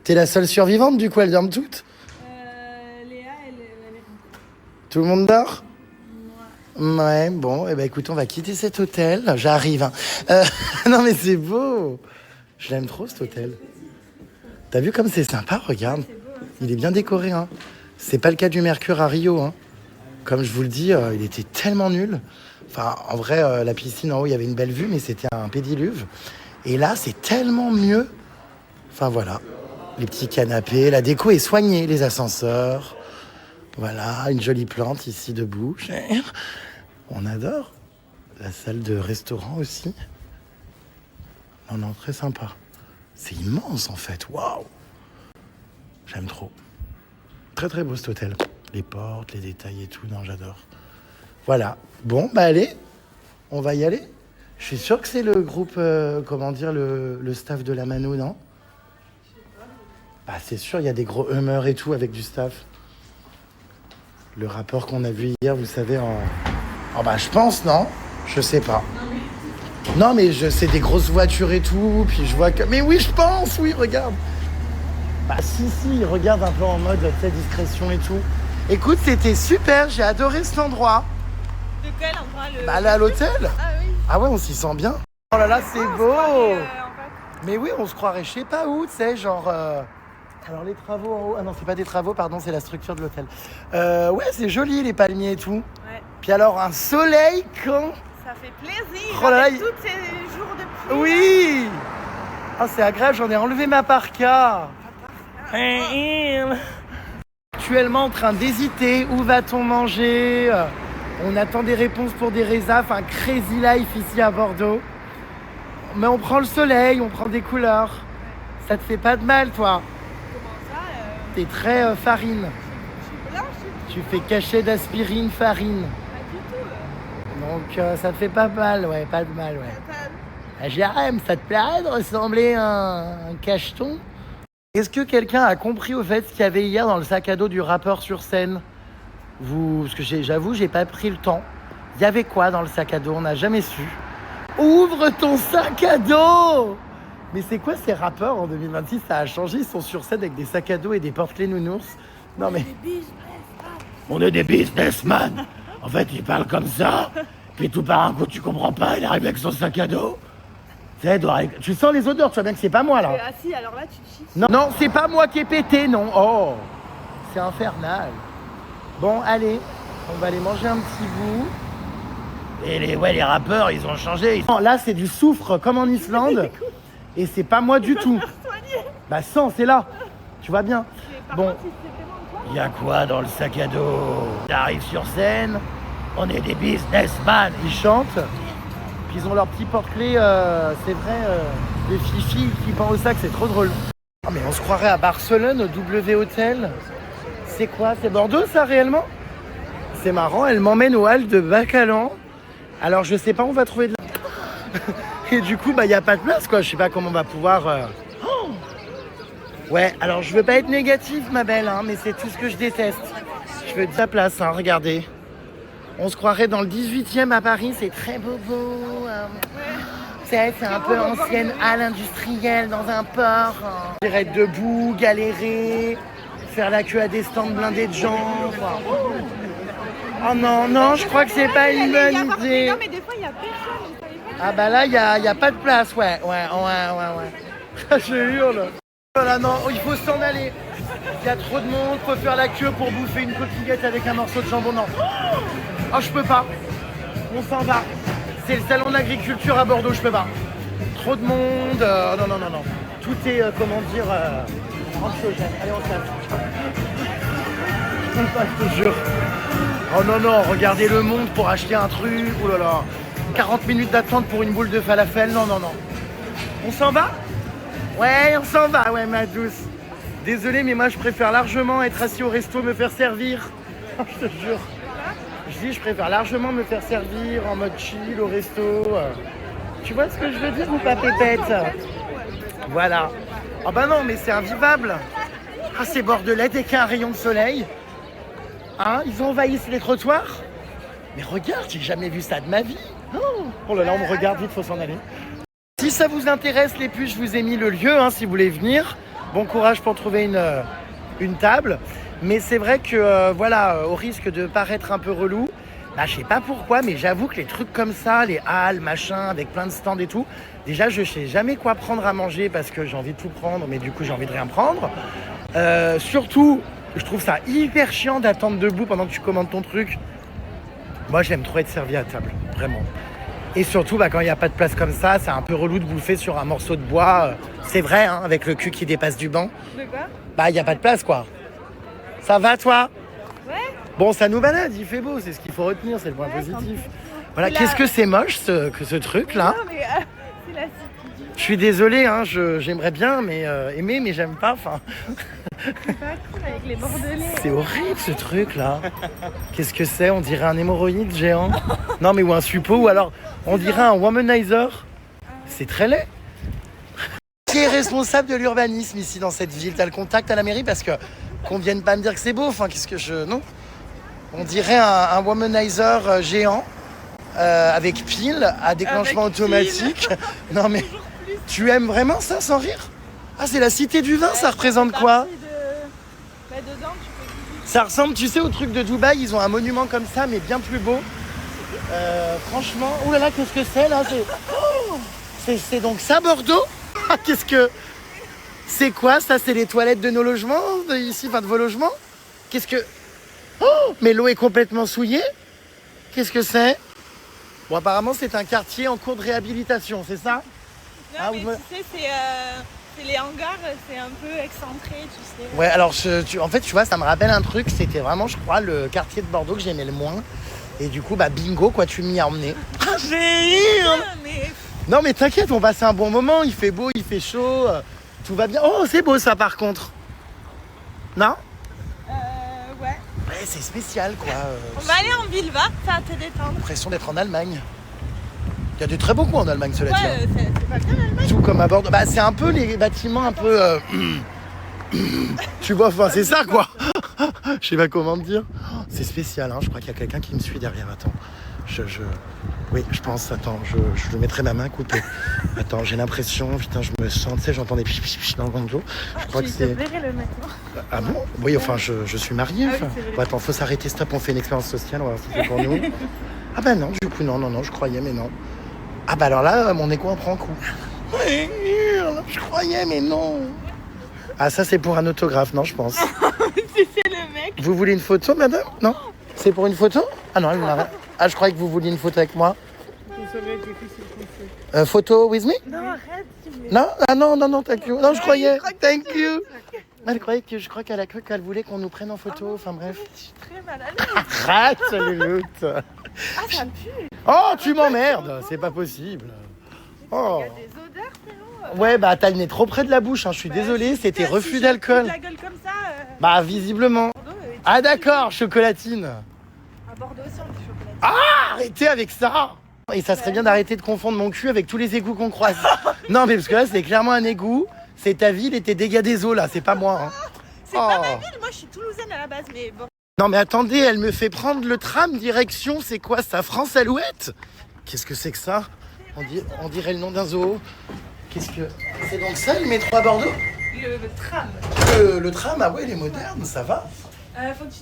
T'es la seule survivante, du coup, elles dorment toutes? Léa, elle est rentrée. Tout le monde dort? Ouais, bon, eh ben écoute, on va quitter cet hôtel. J'arrive. Hein. Non, mais c'est beau. Je l'aime trop, cet hôtel. T'as vu comme c'est sympa? Regarde. Il est bien décoré. Hein. C'est pas le cas du Mercure à Rio. Hein. Comme je vous le dis, il était tellement nul. Enfin, en vrai, la piscine en haut, il y avait une belle vue, mais c'était un pédiluve. Et là, c'est tellement mieux. Enfin, voilà. Les petits canapés, la déco est soignée, les ascenseurs. Voilà, une jolie plante ici debout. On adore. La salle de restaurant aussi. Non, non, très sympa. C'est immense en fait, waouh. J'aime trop. Très très beau cet hôtel. Les portes, les détails et tout, non, j'adore. Voilà. Bon, bah allez, on va y aller. Je suis sûr que c'est le groupe, comment dire, le staff de la Mano, non? Bah c'est sûr, il y a des gros hummers et tout avec du staff. Le rapport qu'on a vu hier, vous savez, en bah je pense, non? Je sais pas. Non, mais c'est des grosses voitures et tout, puis je vois que... Mais oui, je pense, oui, regarde. Bah si, regarde un peu en mode, tu sais, discrétion et tout. Écoute, c'était super, j'ai adoré cet endroit. De quel endroit Bah là, à l'hôtel. Ah oui. Ah ouais, on s'y sent bien. Oh là là, c'est beau. En fait. Mais oui, on se croirait, je sais pas où, tu sais, genre... Alors les travaux en haut... Ah non, c'est pas des travaux, pardon, c'est la structure de l'hôtel. Ouais, c'est joli, les palmiers et tout. Ouais. Puis alors, un soleil quand... Ça fait plaisir. Oh là là, avec tous ces jours de pluie. Oui. Ah, c'est agréable, j'en ai enlevé ma parka. Actuellement en train d'hésiter, où va-t-on manger? On attend des réponses pour des résas, enfin crazy life ici à Bordeaux. Mais on prend le soleil, on prend des couleurs. Ça te fait pas de mal, toi? Comment ça T'es très farine. Je suis blanche. Tu fais cachet d'aspirine, farine. Pas du tout. Donc ça te fait pas mal, ouais, pas de mal, ouais. Pas- Ah, Jérém, ça te plairait de ressembler à un cacheton? Est-ce que quelqu'un a compris au fait ce qu'il y avait hier dans le sac à dos du rappeur sur scène? Parce que j'avoue, j'ai pas pris le temps. Il y avait quoi dans le sac à dos? On n'a jamais su. Ouvre ton sac à dos! Mais c'est quoi ces rappeurs en 2026? Ça a changé, ils sont sur scène avec des sacs à dos et des porte-clés nounours. Non mais... On est des businessmen. En fait, il parle comme ça. Puis tout par un coup, tu comprends pas, il arrive avec son sac à dos. Tu sens les odeurs, tu vois bien que c'est pas moi là. Ah si, alors là tu te chies. Non, non, c'est pas moi qui ai pété, non. Oh, c'est infernal. Bon, allez, on va aller manger un petit bout. Et les rappeurs, ils ont changé. Non, là, c'est du soufre comme en Islande. Et c'est pas moi du tout. Bah, sans, c'est là. Tu vois bien. Bon, il y a quoi dans le sac à dos? T'arrives sur scène, on est des businessmen. Ils chantent. Puis ils ont leur petit porte-clés, c'est vrai, des fifis qui pendent au sac, c'est trop drôle. Ah mais on se croirait à Barcelone, au W Hotel. C'est quoi? C'est Bordeaux ça réellement? C'est marrant, elle m'emmène au hall de Bacalan. Alors je sais pas, on va trouver de la... Et du coup, bah y a pas de place quoi, je sais pas comment on va pouvoir... Oh ouais, alors je veux pas être négative ma belle, hein, mais c'est tout ce que je déteste. Je veux de la place, hein, regardez. On se croirait dans le 18e à Paris, c'est très bobo. C'est un peu ancienne halle industrielle dans un port. On dirait être debout, galérer, faire la queue à des stands blindés de gens. Oh non, non, je crois que c'est pas une bonne idée. Non mais des fois il y a personne. Ah bah là, il y a pas de place, ouais. Je hurle. Voilà, non, il faut s'en aller. Il y a trop de monde, faut faire la queue pour bouffer une coquillette avec un morceau de jambon. Non. Oh, je peux pas. On s'en va. C'est le salon de l'agriculture à Bordeaux, je peux pas. Trop de monde. Non. Tout est, comment dire, anxiogène. Allez, on se lave. Je te jure. Oh non, regardez le monde pour acheter un truc. Oh là là. 40 minutes d'attente pour une boule de falafel. Non. On s'en va? Ouais, on s'en va. Ouais, ma douce. Désolé, mais moi, je préfère largement être assis au resto, me faire servir. Je te jure. Je dis, je préfère largement me faire servir en mode chill au resto. Tu vois ce que je veux dire ou pas, pépette? Voilà. Ah bah non, mais c'est invivable. Ah, c'est bordelais dès qu'il y a un rayon de soleil. Hein, ils envahissent les trottoirs. Mais regarde, j'ai jamais vu ça de ma vie. Oh là là, on me regarde vite, faut s'en aller. Si ça vous intéresse, les puces, je vous ai mis le lieu, hein, si vous voulez venir. Bon courage pour trouver une table. Mais c'est vrai que, voilà, au risque de paraître un peu relou, bah, je sais pas pourquoi, mais j'avoue que les trucs comme ça, les halles, machin, avec plein de stands et tout, déjà, je sais jamais quoi prendre à manger parce que j'ai envie de tout prendre, mais du coup, j'ai envie de rien prendre. Surtout, je trouve ça hyper chiant d'attendre debout pendant que tu commandes ton truc. Moi, j'aime trop être servi à table, vraiment. Et surtout, bah, quand il n'y a pas de place comme ça, c'est un peu relou de bouffer sur un morceau de bois. C'est vrai, hein, avec le cul qui dépasse du banc. De quoi? Bah, il n'y a pas de place, quoi. Ça va, toi? Ouais. Bon, ça nous balade, il fait beau, c'est ce qu'il faut retenir, c'est le point positif. Voilà, C'est la- qu'est-ce que c'est moche, ce truc-là? Non, mais c'est la cité du Je suis désolé, hein, j'aimerais bien aimer, mais j'aime pas. Enfin, c'est pas cool avec les bordelais. c'est horrible, ce truc-là. Qu'est-ce que c'est? On dirait un hémorroïde géant. Non, mais ou un suppôt, ou alors on dirait un womanizer. C'est très laid. Qui est responsable de l'urbanisme ici dans cette ville? T'as le contact à la mairie parce que qu'on vienne pas me dire que c'est beau. Enfin, qu'est-ce que je... Non. On dirait un womanizer géant avec pile à déclenchement Avec automatique. Non mais tu aimes vraiment ça sans rire? Ah, c'est la cité du vin, ça représente quoi? Bah, dedans, tu peux. Ça ressemble, tu sais, au truc de Dubaï, ils ont un monument comme ça, mais bien plus beau. Franchement, oh là là, qu'est-ce que c'est là? C'est donc ça, Bordeaux? Ah, qu'est-ce que... C'est quoi ça? C'est les toilettes de nos logements, ici, enfin de vos logements? Qu'est-ce que... Oh, mais l'eau est complètement souillée? Qu'est-ce que c'est? Bon, apparemment, c'est un quartier en cours de réhabilitation, c'est ça? Non, Ah, mais vous- tu sais, c'est les hangars, c'est un peu excentré, tu sais. Ouais, alors, en fait, tu vois, ça me rappelle un truc. C'était vraiment, je crois, le quartier de Bordeaux que j'aimais le moins. Et du coup, bah, bingo, quoi, tu m'y as emmené. Ah, j'ai... Ah, mais Non, mais t'inquiète, on passe un bon moment. Il fait beau, il fait chaud. Tout va bien. Oh, c'est beau, ça, par contre. Non? ouais. Ouais, c'est spécial, quoi. On va aller en ville, va, ça va te détendre. L'impression d'être en Allemagne. Il y a de très beaux coins en Allemagne, cela dit. Ouais, c'est pas bien l'Allemagne. Tout comme à Bordeaux. Bah, c'est un peu les bâtiments un peu... tu vois, enfin, c'est ça, quoi. Je sais pas comment te dire. C'est spécial, hein. Je crois qu'il y a quelqu'un qui me suit derrière. Attends. Oui, je pense. Attends, je mettrai ma main coupée. Attends, j'ai l'impression... Putain, je me sens... Tu sais, j'entends des pipi dans le bando. Je crois que Tu te c'est... plairais le matin. Ah bon? Oui, enfin, je suis mariée. Ah oui, Enfin. c'est vrai. Bon, attends, faut s'arrêter. Stop, on fait une expérience sociale. On va voir si c'est pour nous. Ah bah non, du coup, non, je croyais, mais non. Ah bah alors là, mon écho en prend un coup. Je croyais, mais non. Ah, ça, c'est pour un autographe, non, je pense. C'est le mec. Vous voulez une photo, madame? Non? C'est pour une photo? Ah non, elle m'arrête. Ah, je croyais que vous vouliez une photo avec moi. Photo with me? Non, arrête, s'il vous plaît. Non? Ah non, thank you. Non, je croyais. Thank you. Elle croyait que je crois qu'elle a cru qu'elle voulait qu'on nous prenne en photo. Enfin bref. Je suis très mal à l'aise. Arrête, Luloute. Ah, ça pue. Oh, tu m'emmerdes. C'est pas possible. Oh. Il y a des odeurs, frérot. Ouais, bah t'as le nez trop près de la bouche. Hein. Je suis désolé, c'était Si refus je d'alcool. fous de la gueule comme ça. Bah visiblement. Bordeaux, Ah d'accord, chocolatine. à Bordeaux aussi, on dit chocolat. Arrêtez avec ça. Et ça serait bien d'arrêter de confondre mon cul avec tous les égouts qu'on croise. Non mais parce que là c'est clairement un égout. C'est ta ville et tes dégâts des eaux là, c'est pas moi. Hein. C'est pas ma ville, moi je suis toulousaine à la base, mais bon. Non mais attendez, elle me fait prendre le tram direction, c'est quoi ça? France Alouette? Qu'est-ce que c'est que ça? On dirait le nom d'un zoo. Qu'est-ce que... C'est donc ça le métro à Bordeaux? Le tram. Le tram, ah ouais, il est moderne, ça va. Faut que tu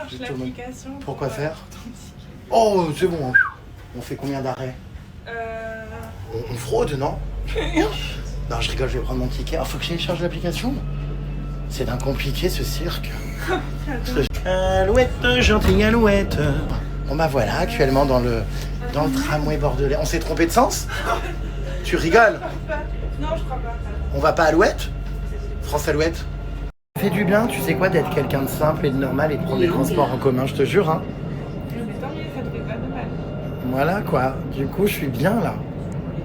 télécharges l'application. Pourquoi faire? Oh, c'est bon. On fait combien d'arrêts? On fraude, non? Non, je rigole, je vais prendre mon ticket. Ah, faut que je télécharge l'application? C'est d'un compliqué, ce cirque. Alouette, gentille alouette. Bon bah voilà, actuellement dans le tramway bordelais. On s'est trompé de sens? Tu rigoles? Non, je crois pas. On va pas à Alouette? France Alouette? Ça fait du bien, tu sais quoi, d'être quelqu'un de simple et de normal et de prendre des transports en commun, je te jure, hein. Mais tant mieux, ça te fait pas de mal. Voilà quoi, du coup je suis bien là.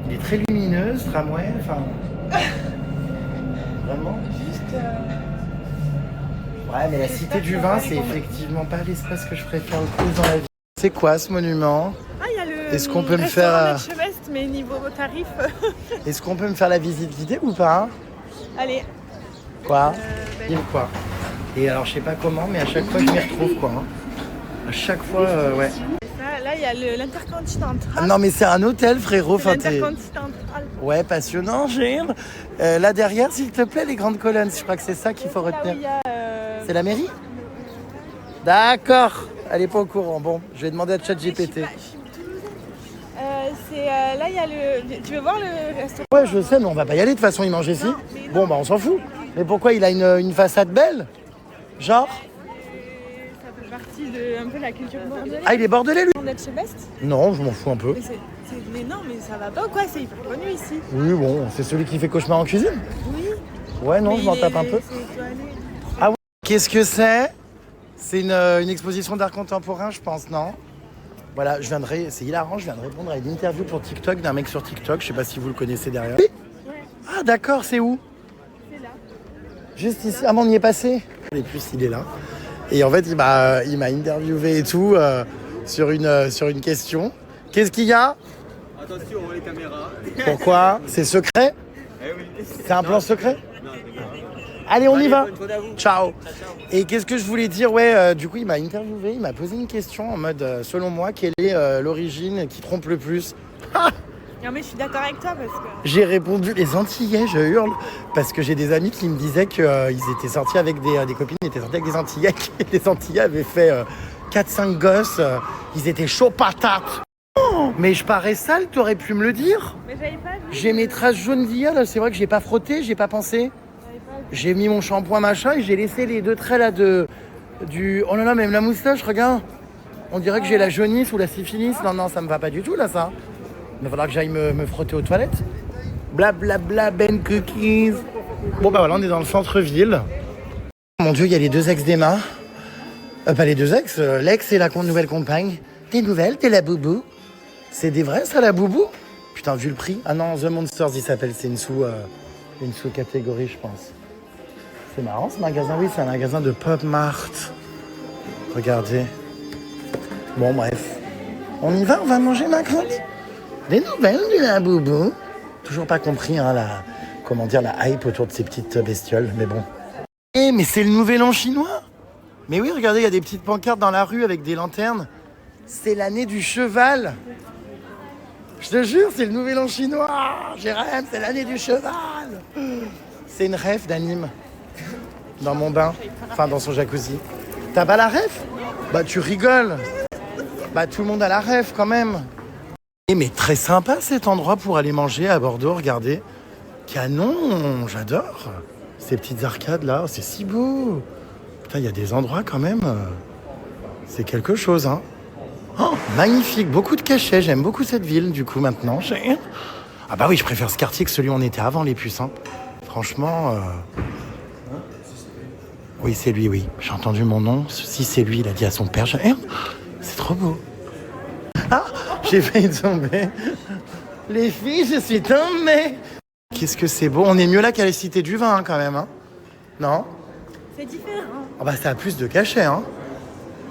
Il est très lumineux ce tramway, enfin... Vraiment. Juste. Ouais, mais la cité du vin, c'est effectivement pas l'espace que je préfère le plus dans la vie. C'est quoi ce monument? Ah, il y a le. Est-ce qu'on peut me faire... Chevest, mais niveau tarif. Est-ce qu'on peut me faire la visite guidée ou pas? Allez. Quoi? Dis quoi? Et alors je sais pas comment, mais à chaque fois je m'y retrouve quoi. Hein. À chaque fois, ouais. Là, il y a l'Intercontinental. Ah, non mais c'est un hôtel frérot, enfin t'es... L'Intercontinental. Ouais, passionnant, Gilles. Là derrière, s'il te plaît, les grandes colonnes, je crois que c'est ça qu'il faut Là où retenir. il y a. C'est la mairie? D'accord. Elle est pas au courant. Bon, je vais demander à Je suis ChatGPT. pas- je suis toulousaine. Là, il y a le. Tu veux voir le restaurant? Ouais, je sais, mais on va pas y aller de toute façon, il mange ici. Non, mais non. Bon, bah on s'en fout. Mais pourquoi il a une façade belle? Genre? Ça fait partie de un peu la culture bordelaise. Ah, il est bordelais lui? D'être chez Best. Non, je m'en fous un peu. Mais Mais non, mais ça va pas ou quoi? C'est hyper connu ici. Oui, bon, c'est celui qui fait cauchemar en cuisine. Oui. Ouais, non, Mais je m'en il tape est- un peu. c'est étoilé. Ah ouais. Qu'est-ce que c'est? C'est une exposition d'art contemporain, je pense, non? Voilà, c'est hilarant, je viens de répondre à une interview pour TikTok d'un mec sur TikTok, je sais pas si vous le connaissez derrière. Oui. Ah d'accord, c'est où? C'est là. Juste ici. Ah bon, on y est passé. Et puis il est là. Et en fait, il m'a interviewé et tout sur une question. Qu'est-ce qu'il y a? Attention, les caméras. Pourquoi? C'est secret? Eh oui. C'est un plan secret? Non, je rigole. Allez, on y va. Bonne faute à vous. Ciao. Et qu'est-ce que je voulais dire? Ouais, du coup, il m'a interviewé, il m'a posé une question en mode, selon moi, quelle est l'origine qui trompe le plus? Non, mais je suis d'accord avec toi parce que. J'ai répondu les Antillais, je hurle, parce que j'ai des amis qui me disaient qu'ils étaient sortis avec des copines, étaient sortis avec des Antillais, et les Antillais avaient fait 4-5 gosses, ils étaient chauds patates. Oh, mais je parais sale, t'aurais pu me le dire. Mais j'avais pas vu. J'ai mes traces jaunes d'hier, c'est vrai que j'ai pas frotté, j'ai pas pensé. J'ai mis mon shampoing machin et j'ai laissé les 2 traits là du... Oh là là, même la moustache, regarde. On dirait que j'ai la jaunisse ou la syphilis. Non, ça me va pas du tout là, ça. Il va falloir que j'aille me frotter aux toilettes. Blablabla, Ben Cookies. Bon bah voilà, on est dans le centre-ville. Mon Dieu, il y a les 2 ex d'Emma. Pas les 2 ex, l'ex et la nouvelle compagne. T'es nouvelle, t'es la boubou. C'est des vrais ça, la boubou? Putain, vu le prix. Ah non, The Monsters, il s'appelle, c'est une sous-catégorie, je pense. C'est marrant ce magasin, oui, c'est un magasin de Pop Mart. Regardez. Bon, bref. On y va, on va manger ma crotte. Des nouvelles de la boubou. Toujours pas compris, hein, la hype autour de ces petites bestioles, mais bon. Eh, mais c'est le nouvel an chinois. Mais oui, regardez, il y a des petites pancartes dans la rue avec des lanternes. C'est l'année du cheval. Je te jure, c'est le nouvel an chinois. Jérém, c'est l'année du cheval. C'est une rêve d'anime. Dans mon bain, enfin dans son jacuzzi. T'as pas la ref? Bah tu rigoles. Bah tout le monde a la ref quand même. Mais très sympa cet endroit pour aller manger à Bordeaux, regardez. Canon, j'adore. Ces petites arcades là, c'est si beau. Putain, il y a des endroits quand même. C'est quelque chose, hein. Oh, magnifique, beaucoup de cachets, j'aime beaucoup cette ville du coup maintenant. Ah bah oui, je préfère ce quartier que celui où on était avant les puces, hein. Franchement... Oui, c'est lui, oui. J'ai entendu mon nom. Si c'est lui, il a dit à son père. C'est trop beau. Ah, j'ai failli tomber. Les filles, je suis tombée. Qu'est-ce que c'est beau. On est mieux là qu'à la Cité du Vin, hein, quand même. Hein. Non? C'est différent. Ah bah ça a plus de cachet, hein.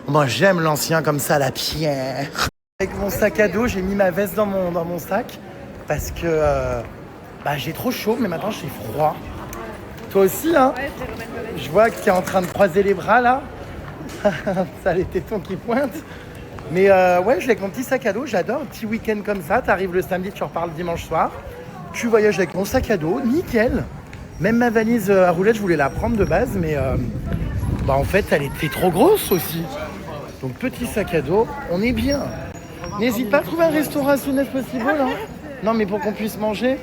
Moi, j'aime l'ancien comme ça, la pierre. Avec mon sac à dos, j'ai mis ma veste dans mon sac. Parce que j'ai trop chaud, mais maintenant j'ai froid. Toi aussi, hein? Ouais, je vais remettre ma veste. Je vois que tu es en train de croiser les bras, là. Ça, les tétons qui pointent. Mais ouais, je l'ai avec mon petit sac à dos. J'adore un petit week-end comme ça. Tu arrives le samedi, tu repars le dimanche soir. Tu voyages avec mon sac à dos. Nickel. Même ma valise à roulettes, je voulais la prendre de base. Mais en fait, elle était trop grosse aussi. Donc, petit sac à dos, on est bien. N'hésite pas à trouver un restaurant as soon as possible, là. Non, mais pour qu'on puisse manger.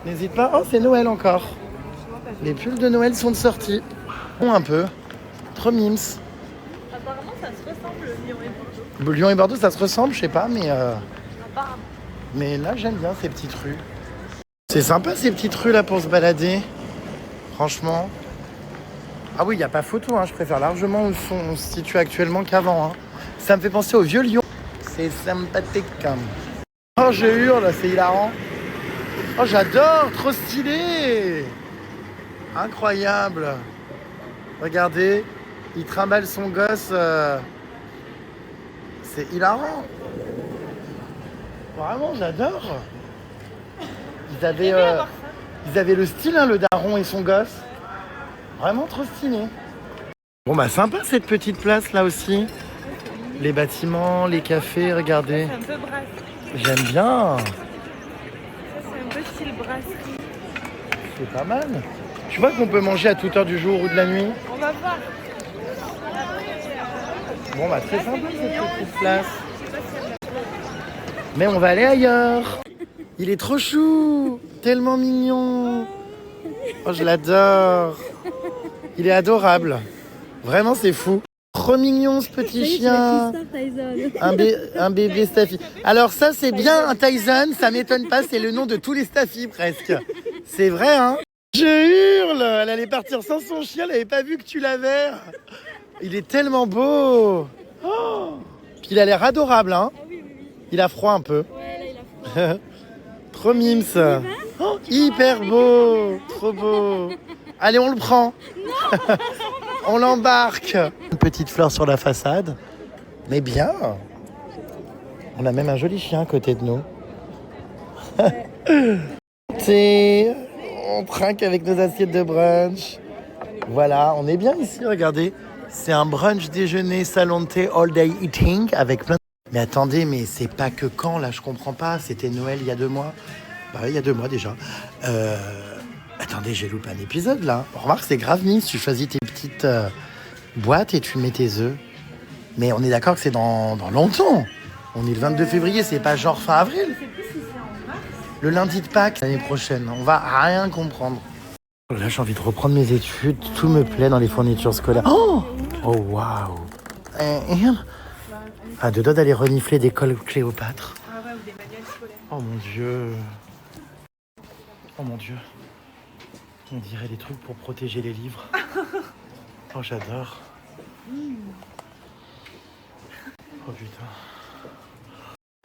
N'hésite pas. Oh, c'est Noël encore. Les pulls de Noël sont sortis. Bon, un peu. Trop mimes. Apparemment, ça se ressemble, Lyon et Bordeaux. Lyon et Bordeaux, ça se ressemble, je sais pas, mais... Apparemment. Mais là, j'aime bien ces petites rues. C'est sympa, ces petites rues, là, pour se balader. Franchement. Ah oui, il n'y a pas photo, hein. Je préfère largement où on se situe actuellement qu'avant. Hein. Ça me fait penser au vieux Lyon. C'est sympathique. Oh, je hurle, c'est hilarant. Oh, j'adore, trop stylé. Incroyable. Regardez, il trimballe son gosse. C'est hilarant. Vraiment, j'adore. Ils avaient le style, hein, le daron et son gosse. Vraiment trop stylé. Bon bah sympa cette petite place là aussi. Les bâtiments, les cafés, regardez. C'est un peu brasserie. J'aime bien. Ça, c'est un peu style brasserie. C'est pas mal. Tu vois qu'on peut manger à toute heure du jour ou de la nuit? On va voir. Bon bah très sympa cette petite place. Mais on va aller ailleurs. Il est trop chou. Tellement mignon. Oh je l'adore. Il est adorable. Vraiment c'est fou. trop mignon ce petit chien. Un bébé Staffy. Alors ça c'est bien un Tyson, ça m'étonne pas, c'est le nom de tous les Staffy presque. C'est vrai hein. Je hurle, elle allait partir sans son chien, elle avait pas vu que tu l'avais. Il est tellement beau. Oh. Puis il a l'air adorable hein. Il a froid un peu. Ouais, là, il a froid. Trop mimes. Oh, hyper beau, trop beau. Allez, on le prend. On l'embarque. Une petite fleur sur la façade. Mais bien. On a même un joli chien à côté de nous. On trinque avec nos assiettes de brunch. Voilà, on est bien ici, regardez. C'est un brunch déjeuner, salon de thé, all day eating avec plein de... Mais attendez, mais c'est pas que quand là, je comprends pas. C'était Noël il y a 2 mois. Bah oui, il y a 2 mois déjà. Attendez, j'ai loupé un épisode là. Remarque, c'est grave mime. Tu choisis tes petites boîtes et tu mets tes œufs. Mais on est d'accord que c'est dans longtemps. On est le 22 février, c'est pas genre fin avril. Le lundi de Pâques l'année prochaine. On va rien comprendre. Là, j'ai envie de reprendre mes études. Tout me plaît dans les fournitures scolaires. Oh waouh. À 2 doigts d'aller renifler des cols Cléopâtre. Ah ouais, ou des manuels scolaires. Oh mon Dieu. Oh mon Dieu. On dirait des trucs pour protéger les livres. Oh, j'adore. Oh putain.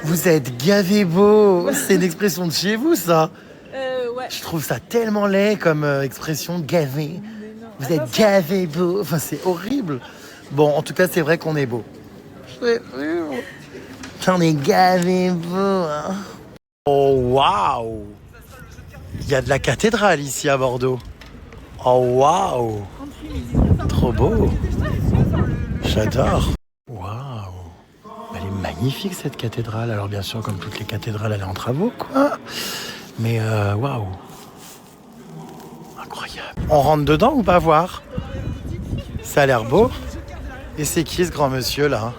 Vous êtes gavé beau. C'est une expression de chez vous, ça. Ouais. Je trouve ça tellement laid comme expression gavé. Vous êtes gavé beau. Enfin, c'est horrible. Bon, en tout cas, c'est vrai qu'on est beau. On est gavé beau. Hein. Oh, waouh. Il y a de la cathédrale ici à Bordeaux. Oh waouh. Trop beau. J'adore. Waouh. Elle est magnifique cette cathédrale. Alors bien sûr, comme toutes les cathédrales, elle est en travaux, quoi. Mais waouh. Incroyable. On rentre dedans ou pas voir? Ça a l'air beau. Et c'est qui ce grand monsieur là?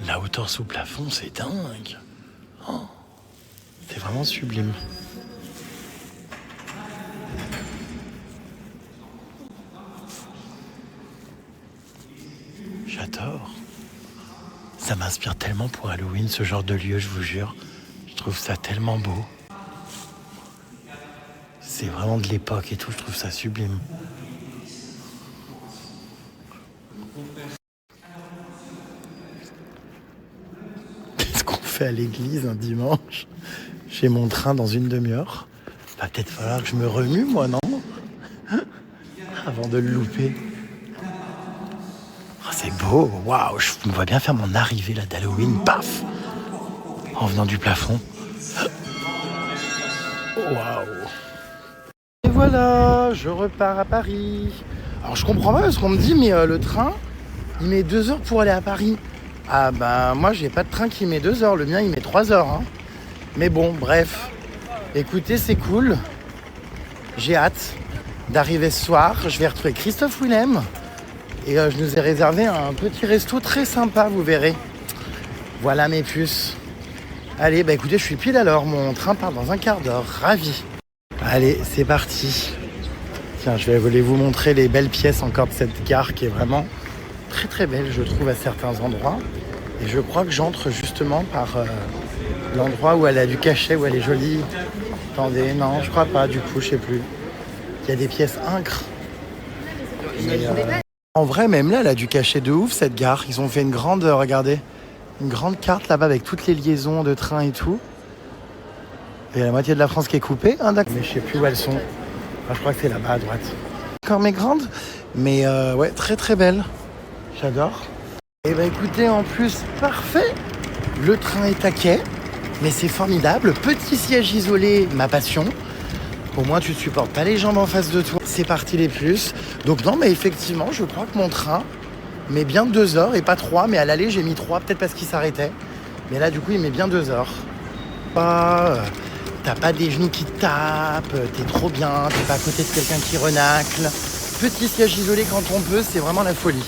La hauteur sous plafond, c'est dingue. Oh, c'est vraiment sublime. J'adore. Ça m'inspire tellement pour Halloween, ce genre de lieu, je vous jure. Je trouve ça tellement beau. C'est vraiment de l'époque et tout, je trouve ça sublime. Qu'est-ce qu'on fait à l'église un dimanche? J'ai mon train dans 1 demi-heure. Va peut-être falloir que je me remue, moi, non? Avant de le louper. Oh, c'est beau, waouh! Je me vois bien faire mon arrivée là d'Halloween, paf! En venant du plafond. Waouh! Et voilà, je repars à Paris. Alors je comprends pas parce qu'on me dit, mais le train, il met 2 heures pour aller à Paris. Ah bah moi j'ai pas de train qui met 2 heures, le mien il met 3 heures. Hein. Mais bon, bref. Écoutez, c'est cool. J'ai hâte d'arriver ce soir. Je vais retrouver Christophe Willem. Et je nous ai réservé un petit resto très sympa, vous verrez. Voilà mes puces. Allez, bah écoutez, je suis pile à l'heure. Mon train part dans un quart d'heure. Ravi. Allez, c'est parti. Tiens, je vais aller vous montrer les belles pièces encore de cette gare qui est vraiment très très belle, je trouve, à certains endroits. Et je crois que j'entre justement par l'endroit où elle a du cachet, où elle est jolie. Attendez, non, je crois pas, du coup, je sais plus. Il y a des pièces incres. Mais, en vrai, même là, elle a du cachet de ouf, cette gare. Ils ont fait une grande, regardez, une grande carte là-bas avec toutes les liaisons de train et tout. Et la moitié de la France qui est coupée, hein, d'accord. Mais je sais plus où elles sont. Enfin, je crois que c'est là-bas à droite. Encore mais grande, mais ouais, très très belle. J'adore. Et bah écoutez, en plus, parfait. Le train est à quai, mais c'est formidable. Petit siège isolé, ma passion. Au moins, tu ne supportes pas les jambes en face de toi. C'est parti les plus. Donc non, mais effectivement, je crois que mon train met bien 2 heures et pas 3. Mais à l'aller, j'ai mis 3, peut-être parce qu'il s'arrêtait. Mais là, du coup, il met bien 2 heures. T'as pas des genoux qui te tapent, t'es trop bien, t'es pas à côté de quelqu'un qui renacle. petits sièges isolés quand on peut, c'est vraiment la folie.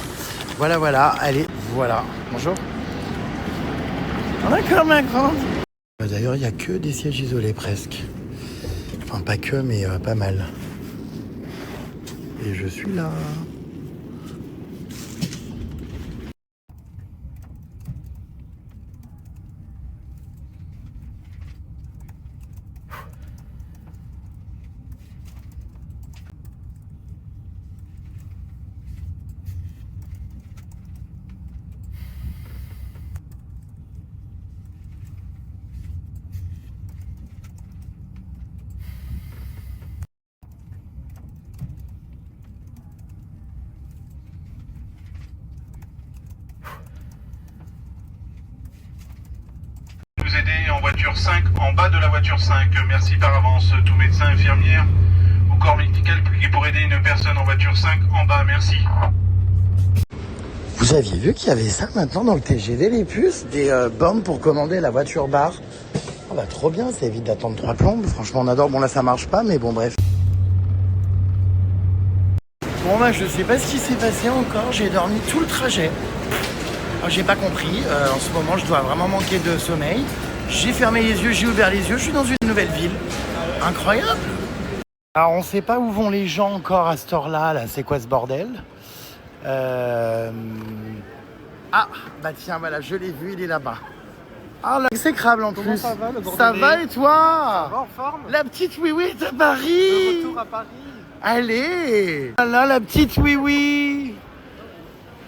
Voilà, voilà, allez, voilà. Bonjour. D'accord, ma grande. D'ailleurs, il n'y a que des sièges isolés presque. Enfin, pas que, mais pas mal. Et je suis là. Vous aider en voiture 5, en bas de la voiture 5. Merci par avance, tout médecin, infirmière ou corps médical qui pour aider une personne en voiture 5 en bas. Merci. Vous aviez vu qu'il y avait ça maintenant dans le TGV, les puces, des bornes pour commander la voiture bar. Oh bah trop bien, ça évite d'attendre 3 plombes. Franchement, on adore. Bon là, ça marche pas, mais bon, bref. Bon bah, je sais pas ce qui s'est passé encore. J'ai dormi tout le trajet. Alors, j'ai pas compris. En ce moment, je dois vraiment manquer de sommeil. J'ai fermé les yeux, j'ai ouvert les yeux. Je suis dans une nouvelle ville. Incroyable. Alors, on sait pas où vont les gens encore à cette heure-là. Là, c'est quoi ce bordel? Ah, bah tiens, voilà, je l'ai vu, il est là-bas. Ah, là, exécrable en plus. ça va, le Bordelais? Ça va et toi? Ça va en forme? La petite oui-oui est à Paris. De retour à Paris. Allez. Là, la petite oui-oui.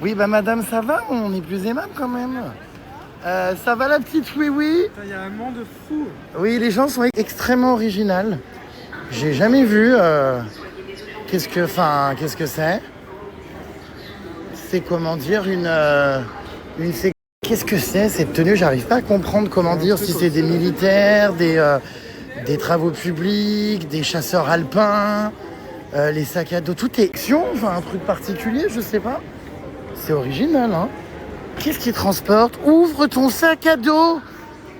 Oui, bah madame, ça va? On est plus aimable quand même. Ça va la petite oui-oui? Il y a un monde fou. Oui, les gens sont extrêmement originaux. J'ai jamais vu. Qu'est-ce que c'est? C'est comment dire qu'est-ce que c'est cette tenue? J'arrive pas à comprendre comment dire si c'est des militaires, des travaux publics, des chasseurs alpins, les sacs à dos, tout est action, enfin un truc particulier, je sais pas. C'est original, hein. Qu'est-ce qui transporte? Ouvre ton sac à dos.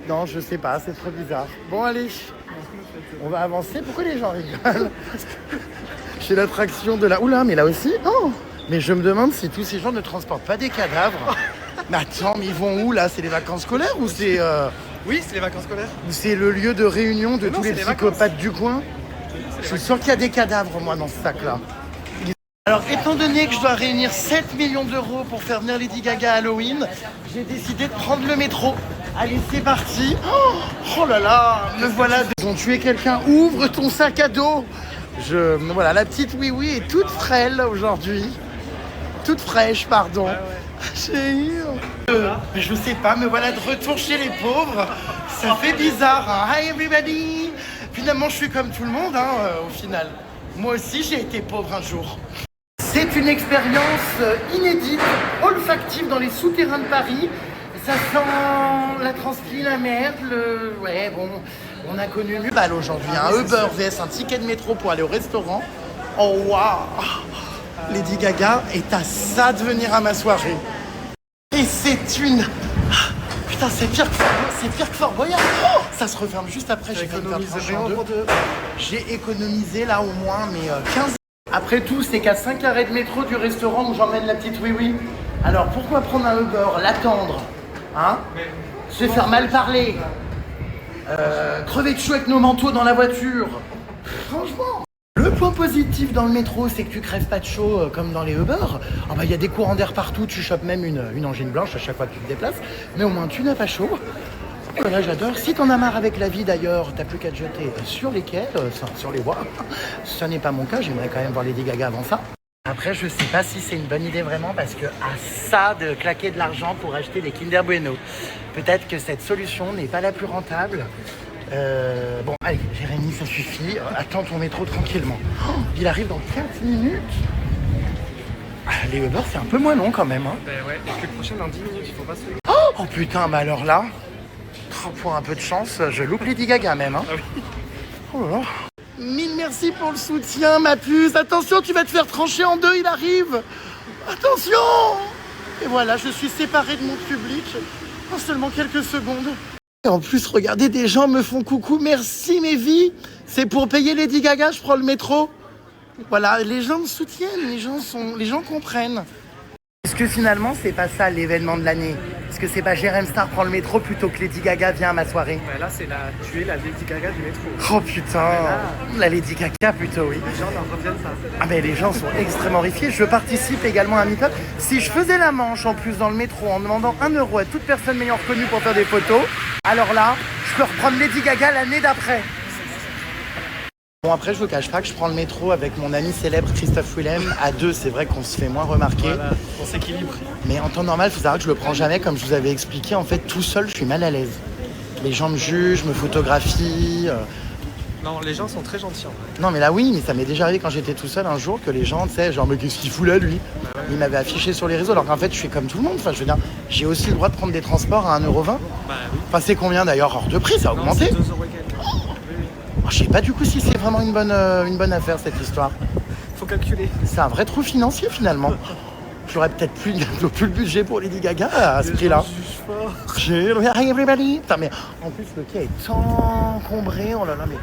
Non, je sais pas, c'est trop bizarre. Bon, allez, on va avancer. Pourquoi les gens rigolent? J'ai l'attraction de la... Oula, mais là aussi? Oh. Mais je me demande si tous ces gens ne transportent pas des cadavres. Mais attends, mais ils vont où là? C'est les vacances scolaires ou c'est... Oui, c'est les vacances scolaires. Ou c'est le lieu de réunion de Non, tous les c'est les psychopathes du coin? Je suis sûr qu'il y a des cadavres, moi, dans ce sac-là. Alors, étant donné que je dois réunir 7 millions d'euros pour faire venir Lady Gaga à Halloween, j'ai décidé de prendre le métro. Allez, c'est parti. Oh là là, me voilà. Ils ont tué quelqu'un. Ouvre ton sac à dos. Voilà, la petite oui-oui est toute frêle aujourd'hui. Toute fraîche, pardon. Je sais pas, me voilà de retour chez les pauvres. Ça fait bizarre, hein. Hi everybody. Finalement, je suis comme tout le monde, hein, au final. Moi aussi, j'ai été pauvre un jour. C'est une expérience inédite, olfactive dans les souterrains de Paris. Ça sent la transpi, la merde, Ouais, bon, on a connu mieux. Balle aujourd'hui, un Uber vs un ticket de métro pour aller au restaurant. Oh, waouh! Lady Gaga est à ça de venir à ma soirée. Et c'est une... Putain, c'est pire que Fort Boyard. Oh, ça se referme juste après, j'ai économisé là au moins, mais 15... Après tout, c'est qu'à 5 arrêts de métro du restaurant où j'emmène la petite oui-oui. Alors pourquoi prendre un Uber, l'attendre, hein, se faire mal parler, crever de chaud avec nos manteaux dans la voiture. Franchement. Le point positif dans le métro, c'est que tu crèves pas de chaud comme dans les Uber. Ah bah, y a des courants d'air partout, tu chopes même une angine blanche à chaque fois que tu te déplaces. Mais au moins tu n'as pas chaud. Voilà, j'adore. Si t'en as marre avec la vie d'ailleurs, t'as plus qu'à te jeter sur les quais, sur les voies. Ce n'est pas mon cas, j'aimerais quand même voir Lady Gaga avant ça. Après, je sais pas si c'est une bonne idée vraiment parce que à ça de claquer de l'argent pour acheter des Kinder Bueno. Peut-être que cette solution n'est pas la plus rentable. Bon, allez, Jérémy, ça suffit. Attends ton métro tranquillement. Oh, il arrive dans 4 minutes. Les Uber, c'est un peu moins long quand même. Hein. Ben ouais, parce que le prochain dans 10 minutes, il faut pas se... Oh putain, mais alors là, pour un peu de chance, je loupe Lady Gaga même. Hein. Ah oui. Oh là là. Mille merci pour le soutien, ma puce. Attention, tu vas te faire trancher en deux, il arrive. Attention. Et voilà, je suis séparé de mon public en seulement quelques secondes. Et en plus, regardez, des gens me font coucou. Merci, mes vies. C'est pour payer Lady Gaga, je prends le métro. Voilà, les gens me soutiennent, les gens comprennent. Est-ce que finalement, c'est pas ça l'événement de l'année? Est-ce que c'est pas Jérém Star prend le métro plutôt que Lady Gaga vient à ma soirée? Bah là, tu es la Lady Gaga du métro. Oh putain, la Lady Gaga plutôt, oui. Les gens n'en reviennent pas. Ah mais les gens sont extrêmement horrifiés. Je participe également à un meet-up. Si je faisais la manche en plus dans le métro en demandant 1 € à toute personne m'ayant reconnue pour faire des photos, alors là, je peux reprendre Lady Gaga l'année d'après. Bon après je vous cache pas que je prends le métro avec mon ami célèbre Christophe Willem. À deux c'est vrai qu'on se fait moins remarquer. Voilà, on s'équilibre. Mais en temps normal il faut savoir que je le prends jamais comme je vous avais expliqué. En fait tout seul je suis mal à l'aise. Les gens me jugent, me photographient. Non, les gens sont très gentils en vrai. Non mais là oui, mais ça m'est déjà arrivé quand j'étais tout seul un jour que les gens, tu sais, genre mais qu'est-ce qu'il fout là lui? Il m'avait affiché sur les réseaux alors qu'en fait je suis comme tout le monde. Enfin je veux dire, j'ai aussi le droit de prendre des transports à 1,20 €. Bah oui. Enfin c'est combien d'ailleurs hors de prix, ça a augmenté? Non, c'est 2 € et quelques. Oh, je sais pas du coup si c'est vraiment une bonne affaire cette histoire. Faut calculer. C'est un vrai trou financier finalement. J'aurais peut-être plus le budget pour Lady Gaga à ce prix-là. Hi everybody. Putain, mais en plus le quai est encombré. Oh là là, mais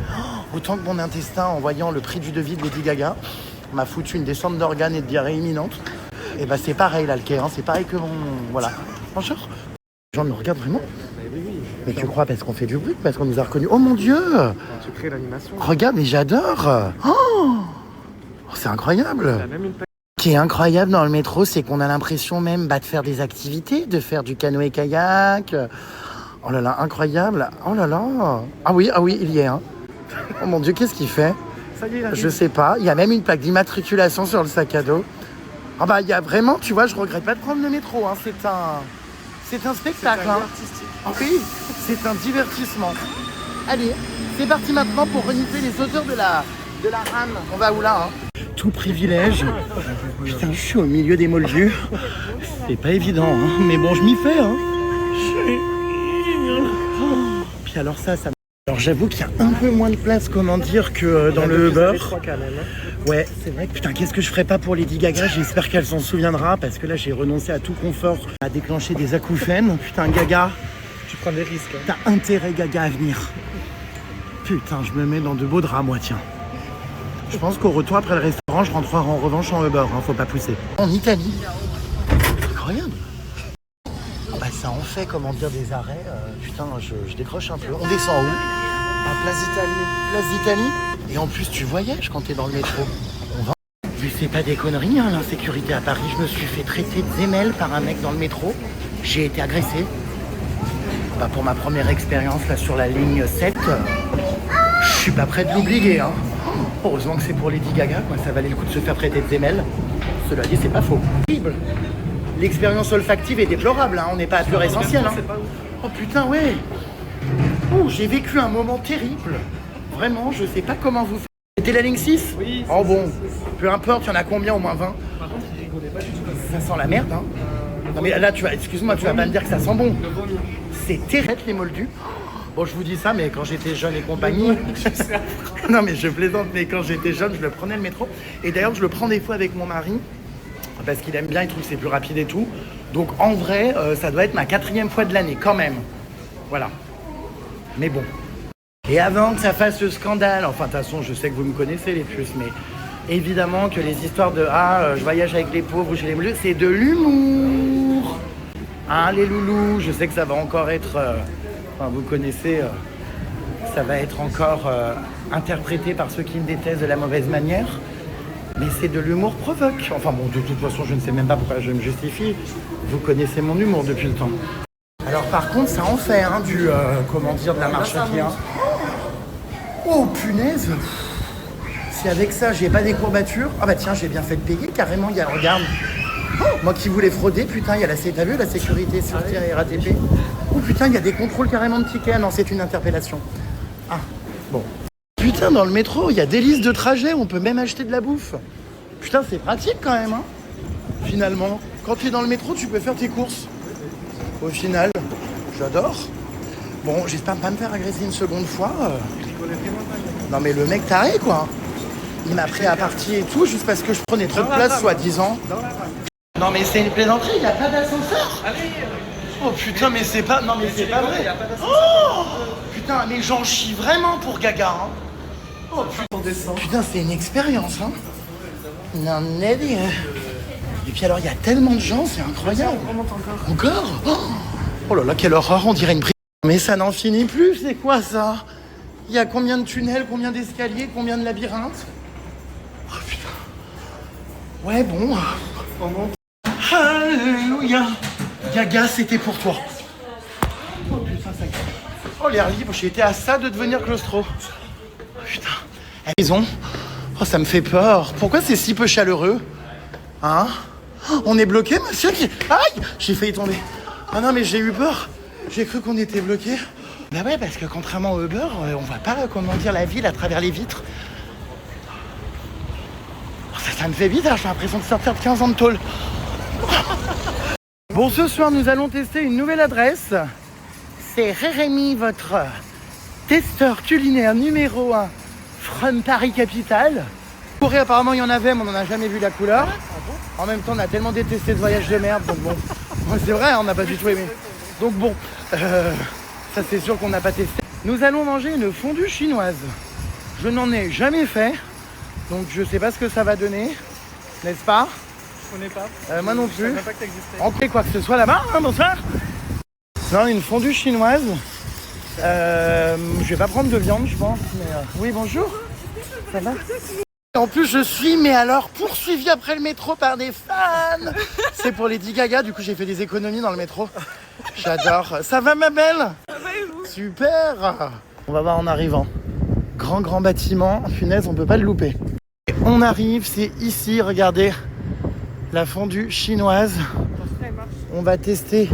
autant que mon intestin en voyant le prix du devis de Lady Gaga m'a foutu une descente d'organes et de diarrhée imminente. Et bah c'est pareil là le quai, hein. C'est pareil que mon... Voilà. Bonjour. Les gens me regardent vraiment. Mais tu crois parce qu'on fait du bruit, parce qu'on nous a reconnus. Oh mon Dieu! Tu crées l'animation. Regarde, mais j'adore! Oh, c'est incroyable! Il y a même une Ce qui est incroyable dans le métro, c'est qu'on a l'impression même de faire des activités, de faire du canoë-kayak. Oh là là, incroyable! Oh là là! Ah oui, il y est, hein! Oh mon Dieu, qu'est-ce qu'il fait? Ça y est, là. Je sais pas. Il y a même une plaque d'immatriculation sur le sac à dos. Ah bah, il y a vraiment, tu vois, je regrette pas de prendre le métro, hein. C'est un spectacle, hein. Artistique. Oui, c'est un divertissement. Allez, c'est parti maintenant pour renifler les odeurs de la rame. On va où là, hein? Tout privilège. Putain, je suis au milieu des moldus. C'est pas évident, hein. Mais bon, je m'y fais, hein. Puis alors ça... Alors j'avoue qu'il y a un peu moins de place, comment dire, que dans le Uber. Ouais, c'est vrai. Putain, qu'est-ce que je ferais pas pour Lady Gaga? J'espère qu'elle s'en souviendra parce que là j'ai renoncé à tout confort, à déclencher des acouphènes. Putain, Gaga, Tu prends des risques. Hein. t'as intérêt, Gaga, à venir. Putain, je me mets dans de beaux draps, moi, tiens. Je pense qu'au retour après le restaurant, je rentrerai en revanche en Uber, hein, faut pas pousser. En Italie. Incroyable. Bah ça en fait, comment dire, des arrêts. Putain, je décroche un peu. On descend où? À Place d'Italie. Place d'Italie. Et en plus, tu voyages quand t'es dans le métro. On va. Mais c'est pas des conneries, hein, l'insécurité à Paris. Je me suis fait traiter de zémel par un mec dans le métro. J'ai été agressé. Bah, pour ma première expérience là sur la ligne 7, je suis pas prêt de l'oublier. Hein. Heureusement que c'est pour Lady Gaga, quoi. Ça valait le coup de se faire traiter de zémel. Cela dit, c'est pas faux. L'expérience olfactive est déplorable, hein. On n'est pas à pure essentiel. Hein. Oh putain, ouais. Oh, j'ai vécu un moment terrible. Vraiment, je sais pas comment vous faites. C'était la ligne 6? Oui. Oh bon, peu importe, il y en a combien, au moins 20? Par contre, il rigolait pas du tout. Ça sent la merde, hein. Non mais là, excuse-moi, tu vas pas me dire que ça sent bon. Le vomi. C'est terrible les moldus. Bon, je vous dis ça, mais quand j'étais jeune et compagnie... Non mais je plaisante, mais quand j'étais jeune, je le prenais le métro. Et d'ailleurs, je le prends des fois avec mon mari. Parce qu'il aime bien, il trouve que c'est plus rapide et tout. Donc en vrai, ça doit être ma 4e fois de l'année, quand même. Voilà. Mais bon. Et avant que ça fasse le scandale, enfin de toute façon, je sais que vous me connaissez les puces, mais évidemment que les histoires de « Ah, je voyage avec les pauvres ou chez les moldus », c'est de l'humour. Hein, les loulous, je sais que ça va encore être... Enfin, vous connaissez, ça va être encore interprété par ceux qui me détestent de la mauvaise manière. Mais c'est de l'humour provoque. Enfin bon, de toute façon, je ne sais même pas pourquoi je me justifie. Vous connaissez mon humour depuis le temps. Alors par contre, ça en fait, hein, comment dire, de la marche à pied. Hein. Oh punaise! Si avec ça, j'ai pas des courbatures... Ah bah tiens, j'ai bien fait de payer, carrément, il y a, regarde. Oh, moi qui voulais frauder, putain, il y a t'as vu, la sécurité sur et RATP. Oh putain, il y a des contrôles carrément de tickets. Non, c'est une interpellation. Ah, bon. Putain, dans le métro, il y a des listes de trajets, on peut même acheter de la bouffe. Putain, c'est pratique quand même, hein. Finalement, quand tu es dans le métro, tu peux faire tes courses. Au final, j'adore. Bon, j'espère pas me faire agresser une seconde fois. Non mais le mec taré, quoi. Il m'a pris à partie et tout, juste parce que je prenais trop de place, soi-disant. Non mais c'est une plaisanterie, il n'y a pas d'ascenseur. Oh putain, mais c'est pas... Non mais c'est pas vrai. Oh putain, mais j'en chie vraiment pour Gaga, hein. Oh putain, c'est une expérience, hein. Non, Nelly. Et puis alors, il y a tellement de gens, c'est incroyable. On monte encore. Encore oh là là, quelle horreur, on dirait une prison. Mais ça n'en finit plus, c'est quoi ça? Il y a combien de tunnels, combien d'escaliers, combien de labyrinthes? Oh putain. Ouais, bon. On monte. Alléluia. Gaga, c'était pour toi. Oh putain, ça. Oh, l'air libre, j'ai été à ça de devenir claustro. Oh putain. Ils ont. Oh, ça me fait peur. Pourquoi c'est si peu chaleureux? Hein? On est bloqué, monsieur? Aïe! J'ai failli tomber. Ah non, mais j'ai eu peur. J'ai cru qu'on était bloqué. Bah ouais, parce que contrairement au Uber, on voit pas, comment dire, la ville à travers les vitres. Ça me fait bizarre, j'ai l'impression de sortir de 15 ans de tôle. Bon, ce soir, nous allons tester une nouvelle adresse. C'est Rérémy, votre testeur culinaire numéro 1 from Paris Capitale. Corée, apparemment, il y en avait, mais on n'en a jamais vu la couleur. En même temps, on a tellement détesté ce voyage de merde, donc bon. Ouais, c'est vrai, on n'a pas du tout aimé. Donc bon, ça c'est sûr qu'on n'a pas testé. Nous allons manger une fondue chinoise. Je n'en ai jamais fait, donc je sais pas ce que ça va donner, n'est-ce pas? Je connais pas. Moi non Je savais plus. même pas que t'existais. On fait quoi que ce soit là-bas, hein, bonsoir. Non, une fondue chinoise. Je vais pas prendre de viande, je pense. Mais, oui, bonjour. Ça va? En plus, je suis, mais alors, poursuivi après le métro par des fans. C'est pour Lady Gaga, du coup, j'ai fait des économies dans le métro. J'adore. Ça va, ma belle? Ça va et vous? Super. On va voir en arrivant. Grand bâtiment. Punaise, on peut pas le louper. Et on arrive, c'est ici, regardez. La fondue chinoise. On va tester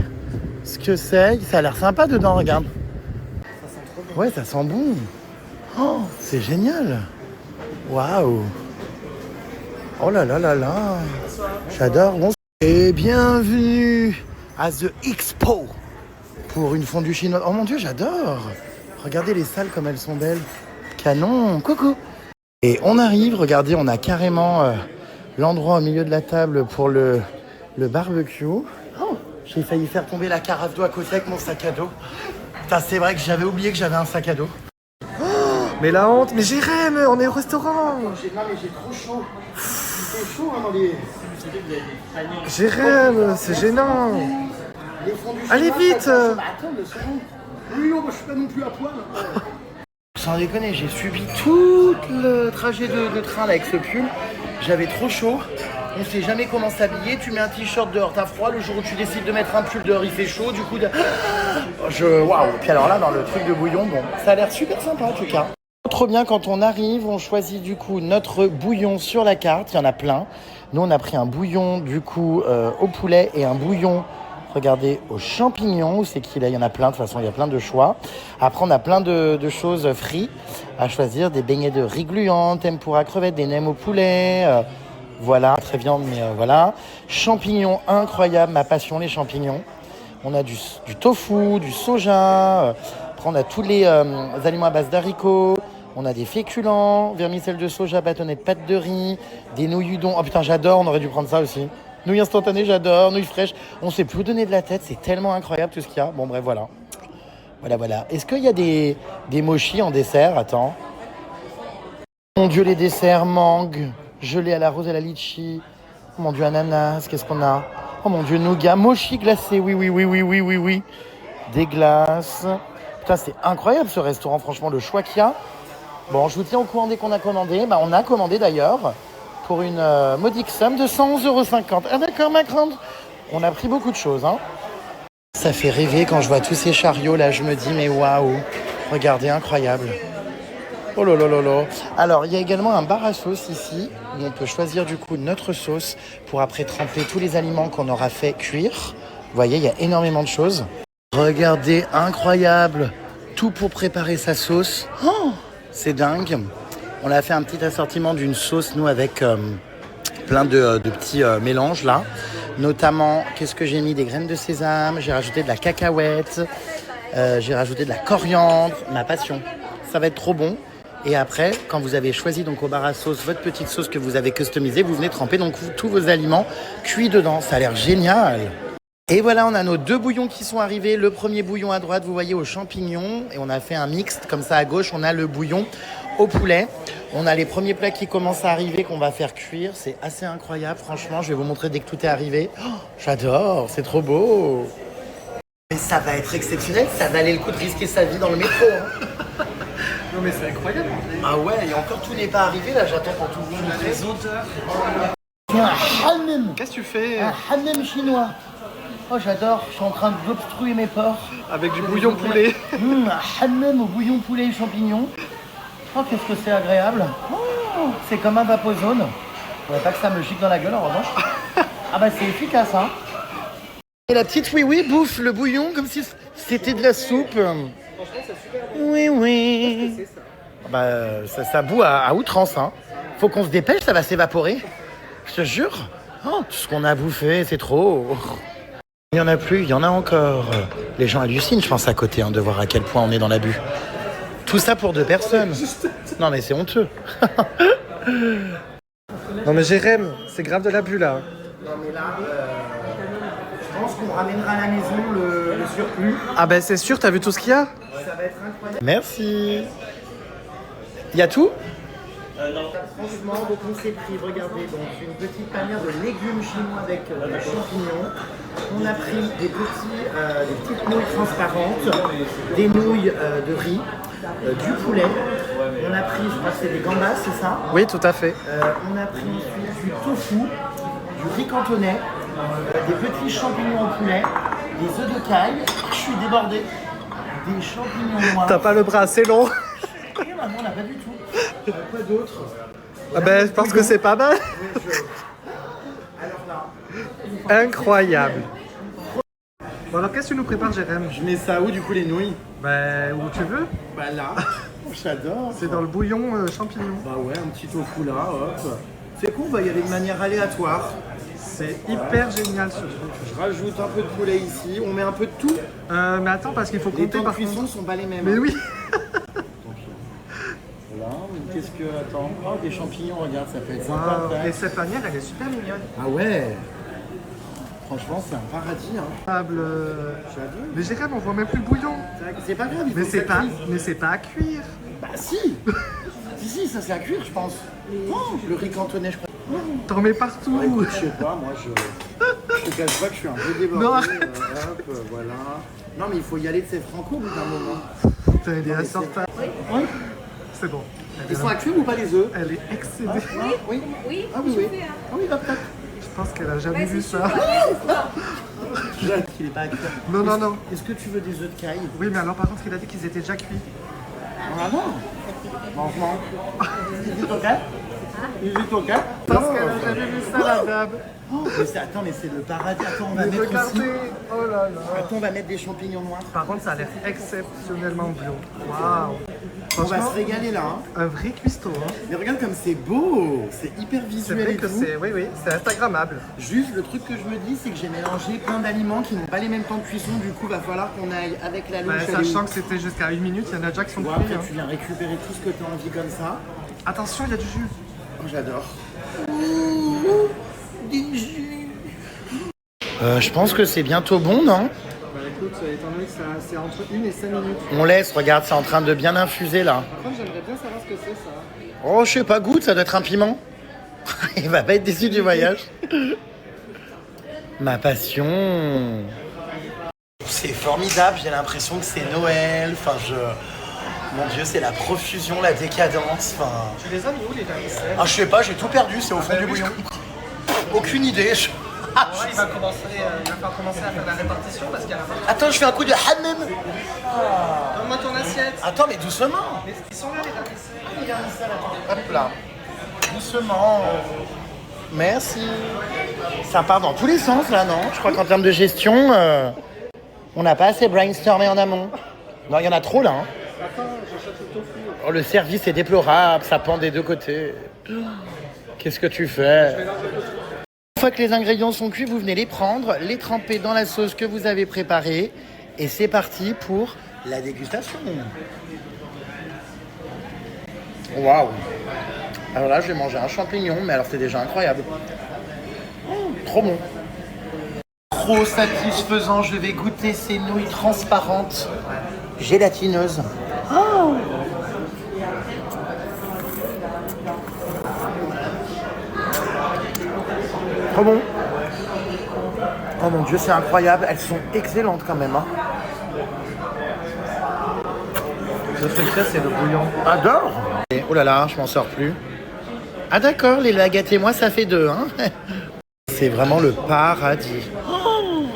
ce que c'est. Ça a l'air sympa dedans, regarde. Ça sent trop bien. Ouais, ça sent bon. Oh, c'est génial. Waouh. Oh là là là là. J'adore. Bonsoir. Et bienvenue à The Expo pour une fondue chinoise. Oh mon Dieu, j'adore. Regardez les salles comme elles sont belles. Canon. Coucou. Et on arrive, regardez, on a carrément l'endroit au milieu de la table pour le barbecue. Oh, j'ai failli faire tomber la carafe d'eau à côté avec mon sac à dos. Putain, c'est vrai que j'avais oublié que j'avais un sac à dos. Mais la honte, mais Jérém, on est au restaurant. Non mais j'ai trop chaud. C'est chaud hein, dans les... Jérém, c'est gênant. les fondues Allez, chinoises, vite. ça- Bah, attends 2 secondes. Oui, oh, bah, je suis pas non plus à poil. Sans déconner, j'ai subi tout le trajet de train là, avec ce pull. J'avais trop chaud. On sait jamais comment s'habiller. Tu mets un t-shirt dehors, t'as froid. Le jour où tu décides de mettre un pull dehors, il fait chaud. Du coup, waouh. Puis alors là, dans le truc de bouillon, bon, ça a l'air super sympa en tout cas. Trop bien, quand on arrive, on choisit du coup notre bouillon sur la carte. Il y en a plein. Nous, on a pris un bouillon du coup au poulet et un bouillon, regardez, aux champignons. Où c'est qu'il est? Il y en a plein, de toute façon, il y a plein de choix. Après, on a plein de choses frites à choisir. Des beignets de riz gluant, tempura crevettes, des nems au poulet. Voilà, très viande, mais voilà. Champignons, incroyable, ma passion, les champignons. On a du tofu, du soja. Après, on a tous les aliments à base d'haricots. On a des féculents, vermicelle de soja, bâtonnet de pâte de riz, des nouilles udon. Oh putain, j'adore, on aurait dû prendre ça aussi. Nouilles instantanées, j'adore, nouilles fraîches. On sait plus où donner de la tête, c'est tellement incroyable tout ce qu'il y a. Bon, bref, voilà. Voilà. Est-ce qu'il y a des mochis en dessert? Attends. Mon Dieu, les desserts, mangue, gelée à la rose et à la litchi. Oh mon Dieu, ananas, qu'est-ce qu'on a? Oh mon Dieu, nougat, mochi glacé, oui. Des glaces. Putain, c'est incroyable ce restaurant, franchement, le choix qu'il y a. Bon, je vous tiens au courant dès qu'on a commandé. Bah, on a commandé d'ailleurs pour une modique somme de 111,50 €. Ah d'accord, ma grande. On a pris beaucoup de choses, hein. Ça fait rêver quand je vois tous ces chariots là. Je me dis, mais waouh, regardez, incroyable. Oh là là là là. Alors, il y a également un bar à sauce ici où on peut choisir du coup notre sauce pour après tremper tous les aliments qu'on aura fait cuire. Vous voyez, il y a énormément de choses. Regardez, incroyable. Tout pour préparer sa sauce. Oh, c'est dingue. On a fait un petit assortiment d'une sauce, nous, avec plein de petits mélanges, là. Notamment, qu'est-ce que j'ai mis? Des graines de sésame, j'ai rajouté de la cacahuète, j'ai rajouté de la coriandre, ma passion. Ça va être trop bon. Et après, quand vous avez choisi donc au bar à sauce votre petite sauce que vous avez customisée, vous venez tremper donc tous vos aliments cuits dedans. Ça a l'air génial. Et voilà, on a nos 2 bouillons qui sont arrivés. Le premier bouillon à droite, vous voyez, aux champignons. Et on a fait un mixte. Comme ça, à gauche, on a le bouillon au poulet. On a les premiers plats qui commencent à arriver qu'on va faire cuire. C'est assez incroyable, franchement. Je vais vous montrer dès que tout est arrivé. Oh, j'adore, c'est trop beau. Mais ça va être exceptionnel, ça valait le coup de risquer sa vie dans le métro. Hein. Non mais c'est incroyable. Ah ouais, et encore tout n'est pas arrivé, là j'attends quand tout le monde. Les odeurs. Un hammam. Qu'est-ce que tu fais? Un hammam chinois. Oh j'adore, je suis en train d'obstruer mes pores. Avec du bouillon poulet. Un hammam au bouillon poulet et champignons. Oh qu'est-ce que c'est agréable. Oh, c'est comme un vaposone. Faudrait pas que ça me gicle dans la gueule en revanche. Ah bah c'est efficace hein. Et la petite oui bouffe le bouillon comme si c'était de la soupe. Franchement, c'est super bon. Oui. C'est ça. Bah ça bout à outrance hein. Faut qu'on se dépêche, ça va s'évaporer. Je te jure. Oh, tout ce qu'on a bouffé, c'est trop. Il y en a plus, il y en a encore. Les gens hallucinent, je pense, à côté, hein, de voir à quel point on est dans l'abus. Tout ça pour 2 personnes. Non mais c'est honteux. Non mais Jérém, c'est grave de l'abus là. Non mais là, je pense qu'on ramènera à la maison le surplus. Ah ben c'est sûr, t'as vu tout ce qu'il y a? Ça va être incroyable. Merci. Il y a tout? Non. Franchement, donc on s'est pris, regardez, donc une petite panière de légumes chinois avec des champignons. On a pris des petites nouilles transparentes, des nouilles de riz, du poulet. On a pris, je crois que c'est des gambas, c'est ça? Oui, tout à fait. On a pris ensuite du tofu, du riz cantonais, des petits champignons au poulet, des œufs de caille. Je suis débordé. Des champignons noirs. T'as pas le bras assez long? Non, on n'a pas du tout. Quoi d'autre? Ah ben je pense que c'est pas mal. Alors là, Incroyable. Bon alors qu'est-ce que tu nous prépares Jérém? je mets ça où du coup les nouilles? Ben où tu veux. Bah là, j'adore. C'est dans le bouillon champignon. Bah ouais, un petit tofu là, hop. C'est con, on va y aller de manière aléatoire. C'est hyper génial ce truc. Je rajoute un peu de poulet ici, on met un peu de tout. Mais attends parce qu'il faut Les compter temps de par cuisson contre. sont pas les mêmes. Mais hein. oui. Voilà, qu'est-ce que... Attends, oh, des champignons, regarde, ça peut être sympa. Wow. ça. Et cette panière elle est super mignonne. Ah ouais. Franchement, c'est un paradis. Hein. J'adore. Mais Jérém on voit même plus le bouillon. C'est pas grave, il faut Mais que c'est ça pas, cuise. à cuire. Bah si. si, ça c'est à cuire, je pense. Oh, le riz cantonais, je crois. T'en mets partout. Bah, écoute, je sais pas, moi je te cache pas que je suis un peu débordé. Non. Hop, voilà. Non mais il faut y aller de ses franco au bout d'un moment. Putain, elle est à sortir. Oui. C'est bon. Ils sont à cuire ou pas les œufs? Elle est excédée. Oui. Oui, Ah oui, oui. Ah oui, hop, hop. Je pense qu'elle a jamais vu ça. Jacques, il est pas à cuire. Non, non, non. Est-ce que tu veux des œufs de caille? Oui, mais alors par contre, il a dit qu'ils étaient déjà cuits. Ah non. Mange. Is it okay? Is it okay? Parce qu'elle a jamais vu ça, la dame. Oh, attends, mais c'est le paradis. Attends, on va Mais mettre regardez. aussi. Oh là là. Attends, on va mettre des champignons noirs. Par contre, ça a l'air exceptionnellement bio. Waouh. On va Franchement, se régaler là. Hein. un vrai cuistot. Hein. Mais regarde comme c'est beau. C'est hyper C'est visuel vrai et que tout. c'est, oui, c'est instagrammable. Juste, le truc que je me dis, c'est que j'ai mélangé plein d'aliments qui n'ont pas les mêmes temps de cuisson. Du coup, va falloir qu'on aille avec la louche. Bah, sachant que c'était jusqu'à 1 minute, il y en a déjà qui sont Bon, cuits. après, Hein. tu viens récupérer tout ce que tu as envie comme ça. Attention, il y a du jus. Oh, j'adore. Du jus. Je pense que c'est bientôt bon, non? Bah écoute, étant donné que c'est entre 1 et 5 minutes. On laisse, regarde, c'est en train de bien infuser là. Par contre, j'aimerais bien savoir ce que c'est ça. Oh, je sais pas, goûte, ça doit être un piment. Il va pas être déçu du voyage. Ma passion. C'est formidable, j'ai l'impression que c'est Noël. Enfin, mon Dieu, c'est la profusion, la décadence. Enfin... Tu les as mis où les vermicelles? Ah, je sais pas, j'ai tout perdu, c'est au fond Bah du oui, bouillon. Aucune idée. Ouais, il va falloir commencer à faire la répartition parce qu'il y a la fin. Attends, je fais un coup de hammam. Donne-moi ton assiette. Attends, mais doucement. Mais ils sont là les vermicelles. Hop là. Doucement. Merci. Ça part dans tous les sens là, non? Je crois qu'en termes de gestion, on n'a pas assez brainstormé en amont. Non, il y en a trop là. Hein. Attends, j'achète le tofu. Oh, le service est déplorable, ça pend des deux côtés. Qu'est-ce que tu fais? Une fois que les ingrédients sont cuits, vous venez les prendre, les tremper dans la sauce que vous avez préparée. Et c'est parti pour la dégustation. Waouh! Alors là, je vais manger un champignon, mais alors c'est déjà incroyable. Trop bon. Trop satisfaisant, je vais goûter ces nouilles transparentes, gélatineuses. Oh, Trop bon. Oh mon Dieu, c'est incroyable. Elles sont excellentes quand même. Hein. Le secret, c'est le bouillon. Adore. Et, oh là là, je m'en sors plus. Ah d'accord, les baguettes et moi, ça fait 2. Hein. C'est vraiment le paradis. Oh,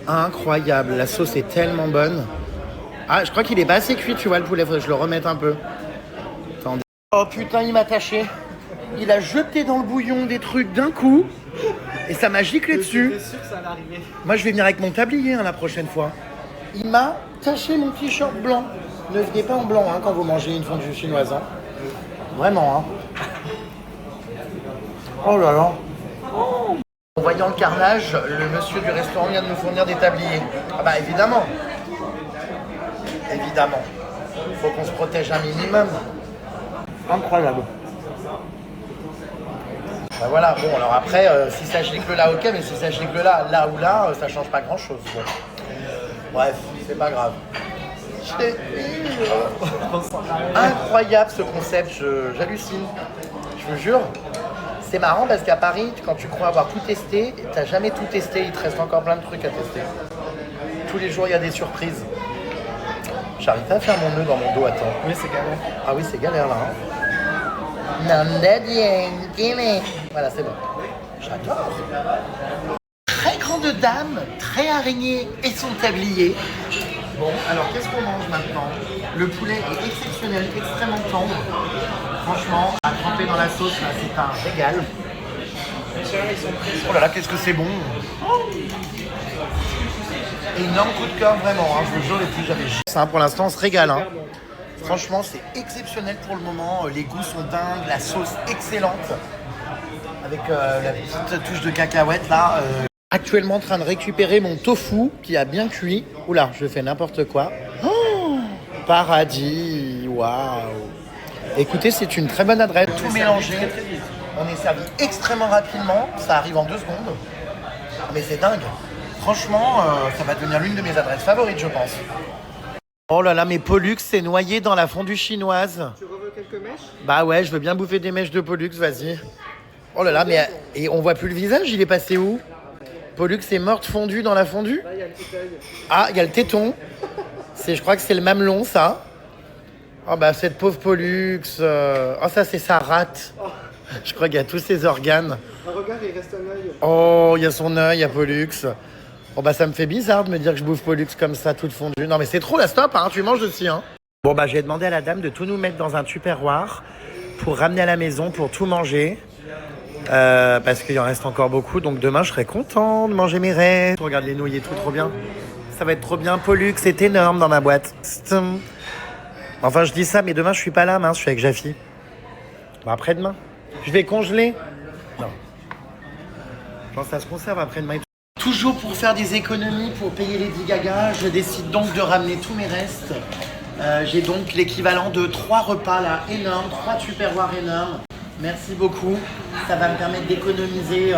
incroyable. La sauce est tellement bonne. Ah, je crois qu'il est pas assez cuit, tu vois, le poulet. Faudrait que je le remette un peu. Attendez. Oh putain, il m'a taché. Il a jeté dans le bouillon des trucs d'un coup. Et ça m'a giclé dessus. J'étais sûr que ça allait arriver. Moi, je vais venir avec mon tablier hein, la prochaine fois. Il m'a taché mon t-shirt blanc. Ne venez pas en blanc hein, quand vous mangez une fondue chinoise. Hein. Vraiment. Hein. Oh là là. En voyant le carnage, le monsieur du restaurant vient de nous fournir des tabliers. Ah bah évidemment. Évidemment. Il faut qu'on se protège un minimum. Incroyable. Ben voilà, bon alors après, si ça gicle là, ok, mais si ça gicle là ou là, ça change pas grand chose. Bon. Bref, c'est pas grave. Incroyable ce concept, j'hallucine. Je vous jure. C'est marrant parce qu'à Paris, quand tu crois avoir tout testé, t'as jamais tout testé, il te reste encore plein de trucs à tester. Tous les jours, il y a des surprises. J'arrive pas à faire mon nœud dans mon dos, attends. Oui, c'est galère. Ah oui, c'est galère là. Hein. Voilà, c'est bon. J'adore. Très grande dame, très araignée et son tablier. Bon, alors qu'est-ce qu'on mange maintenant? Le poulet est exceptionnel, extrêmement tendre. Franchement, à tremper dans la sauce, là, c'est un régal. Oh là là, qu'est-ce que c'est bon! Énorme coup de cœur, vraiment, hein, je vous jure, les plus jamais. Ça, pour l'instant, on se régale. Hein. Franchement, c'est exceptionnel pour le moment. Les goûts sont dingues, la sauce excellente. Avec la petite touche de cacahuète, là. Actuellement en train de récupérer mon tofu qui a bien cuit. Oula, je fais n'importe quoi. Oh, paradis, waouh! Écoutez, c'est une très bonne adresse. Tout mélangé. On est servi extrêmement rapidement. Ça arrive en 2 secondes. Mais c'est dingue. Franchement, ça va devenir l'une de mes adresses favorites, je pense. Oh là là, mais Pollux s'est noyé dans la fondue chinoise. Tu veux quelques mèches? Bah ouais, je veux bien bouffer des mèches de Pollux, vas-y. Oh là là, mais et on voit plus le visage, il est passé où? Pollux est morte fondue dans la fondue? Là, il y a le petit œil. Ah, il y a le téton. Je crois que c'est le mamelon, ça. Oh bah cette pauvre Pollux. Oh ça c'est sa rate. Je crois qu'il y a tous ses organes. Regarde, il reste un œil. Oh, il y a son œil à Pollux. Oh bah ça me fait bizarre de me dire que je bouffe Pollux comme ça, toute fondue. Non mais c'est trop la stop, hein, tu manges aussi. Hein. Bon bah j'ai demandé à la dame de tout nous mettre dans un tupperware pour ramener à la maison, pour tout manger. Parce qu'il en reste encore beaucoup, donc demain je serai content de manger mes restes. Regarde les nouilles et tout, trop bien. Ça va être trop bien. Pollux, c'est énorme dans ma boîte. Enfin je dis ça, mais demain je suis pas là, mince, je suis avec Jaffi. Bon, après-demain. Je vais congeler. Non. Je pense que ça se conserve après-demain. Toujours pour faire des économies, pour payer Lady Gaga, je décide donc de ramener tous mes restes. J'ai donc l'équivalent de 3 repas là, énormes, 3 tupperwares énormes. Merci beaucoup. Ça va me permettre d'économiser.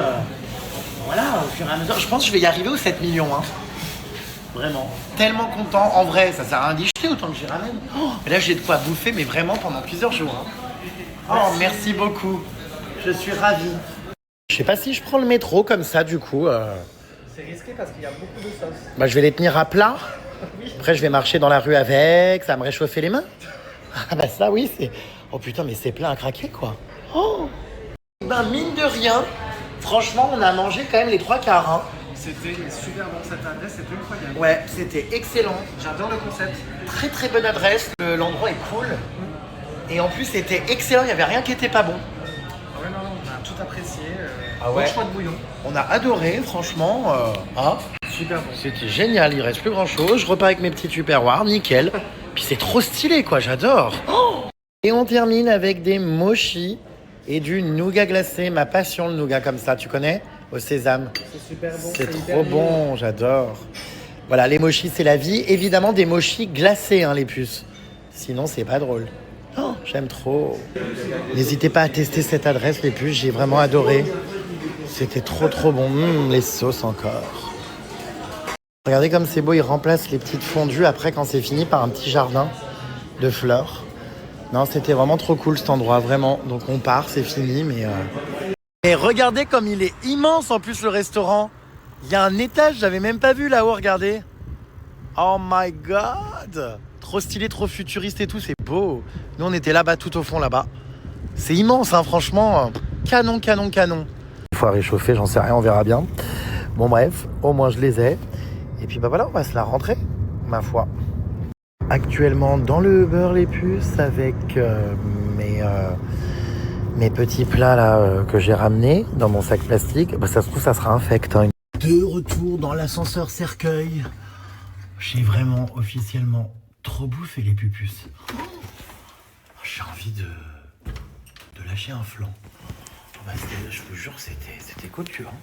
Voilà, au fur et à mesure. Je pense que je vais y arriver aux 7 millions. Hein. Vraiment. Tellement content. En vrai, ça sert à rien d'y jeter autant que j'y ramène. Oh, et là, j'ai de quoi bouffer, mais vraiment pendant plusieurs jours. Hein. Oh, merci beaucoup. Je suis ravi. Je sais pas si je prends le métro comme ça, du coup. C'est risqué parce qu'il y a beaucoup de sauce. Bah, je vais les tenir à plat. Après, je vais marcher dans la rue avec. Ça va me réchauffer les mains. Ah bah ça, oui, c'est... Oh putain, mais c'est plein à craquer, quoi. Oh. Ben, mine de rien, franchement, on a mangé quand même les 3 quarts. Hein. C'était super bon, cette adresse, c'était incroyable. Ouais, c'était excellent. J'adore le concept. Très très bonne adresse. L'endroit est cool. Et en plus, c'était excellent. Il n'y avait rien qui était pas bon. Ah ouais, non, on a tout apprécié. Ah ouais. Bon choix de bouillon. On a adoré, franchement. Super bon. C'était génial. Il reste plus grand chose. Je repars avec mes petits tupperwares, nickel. Puis c'est trop stylé, quoi. J'adore. Oh. Et on termine avec des mochis et du nougat glacé. Ma passion, le nougat comme ça, tu connais? Au sésame. C'est super bon. C'est trop bon, j'adore. Voilà, les mochis, c'est la vie. Évidemment, des mochis glacés, hein, les puces. Sinon, c'est pas drôle. Oh, j'aime trop. N'hésitez pas à tester cette adresse, les puces. J'ai vraiment adoré. C'était trop, trop bon. Les sauces encore. Regardez comme c'est beau. Ils remplacent les petites fondues après, quand c'est fini, par un petit jardin de fleurs. Non, c'était vraiment trop cool cet endroit, vraiment. Donc on part, c'est fini, mais Et regardez comme il est immense en plus le restaurant. Il y a un étage, j'avais même pas vu là-haut, regardez. Oh my god. Trop stylé, trop futuriste et tout, c'est beau. Nous on était là-bas, tout au fond là-bas. C'est immense, hein, franchement. Canon, canon, canon. Il faut réchauffer, j'en sais rien, on verra bien. Bon bref, au moins je les ai. Et puis bah voilà, on va se la rentrer, ma foi. Actuellement dans le beurre les puces avec mes petits plats là que j'ai ramenés dans mon sac plastique. Bah, ça se trouve ça sera infect. Hein. De retour dans l'ascenseur cercueil. J'ai vraiment officiellement trop bouffé les pupus. J'ai envie de lâcher un flanc. Bah, je vous jure c'était cocu. Hein.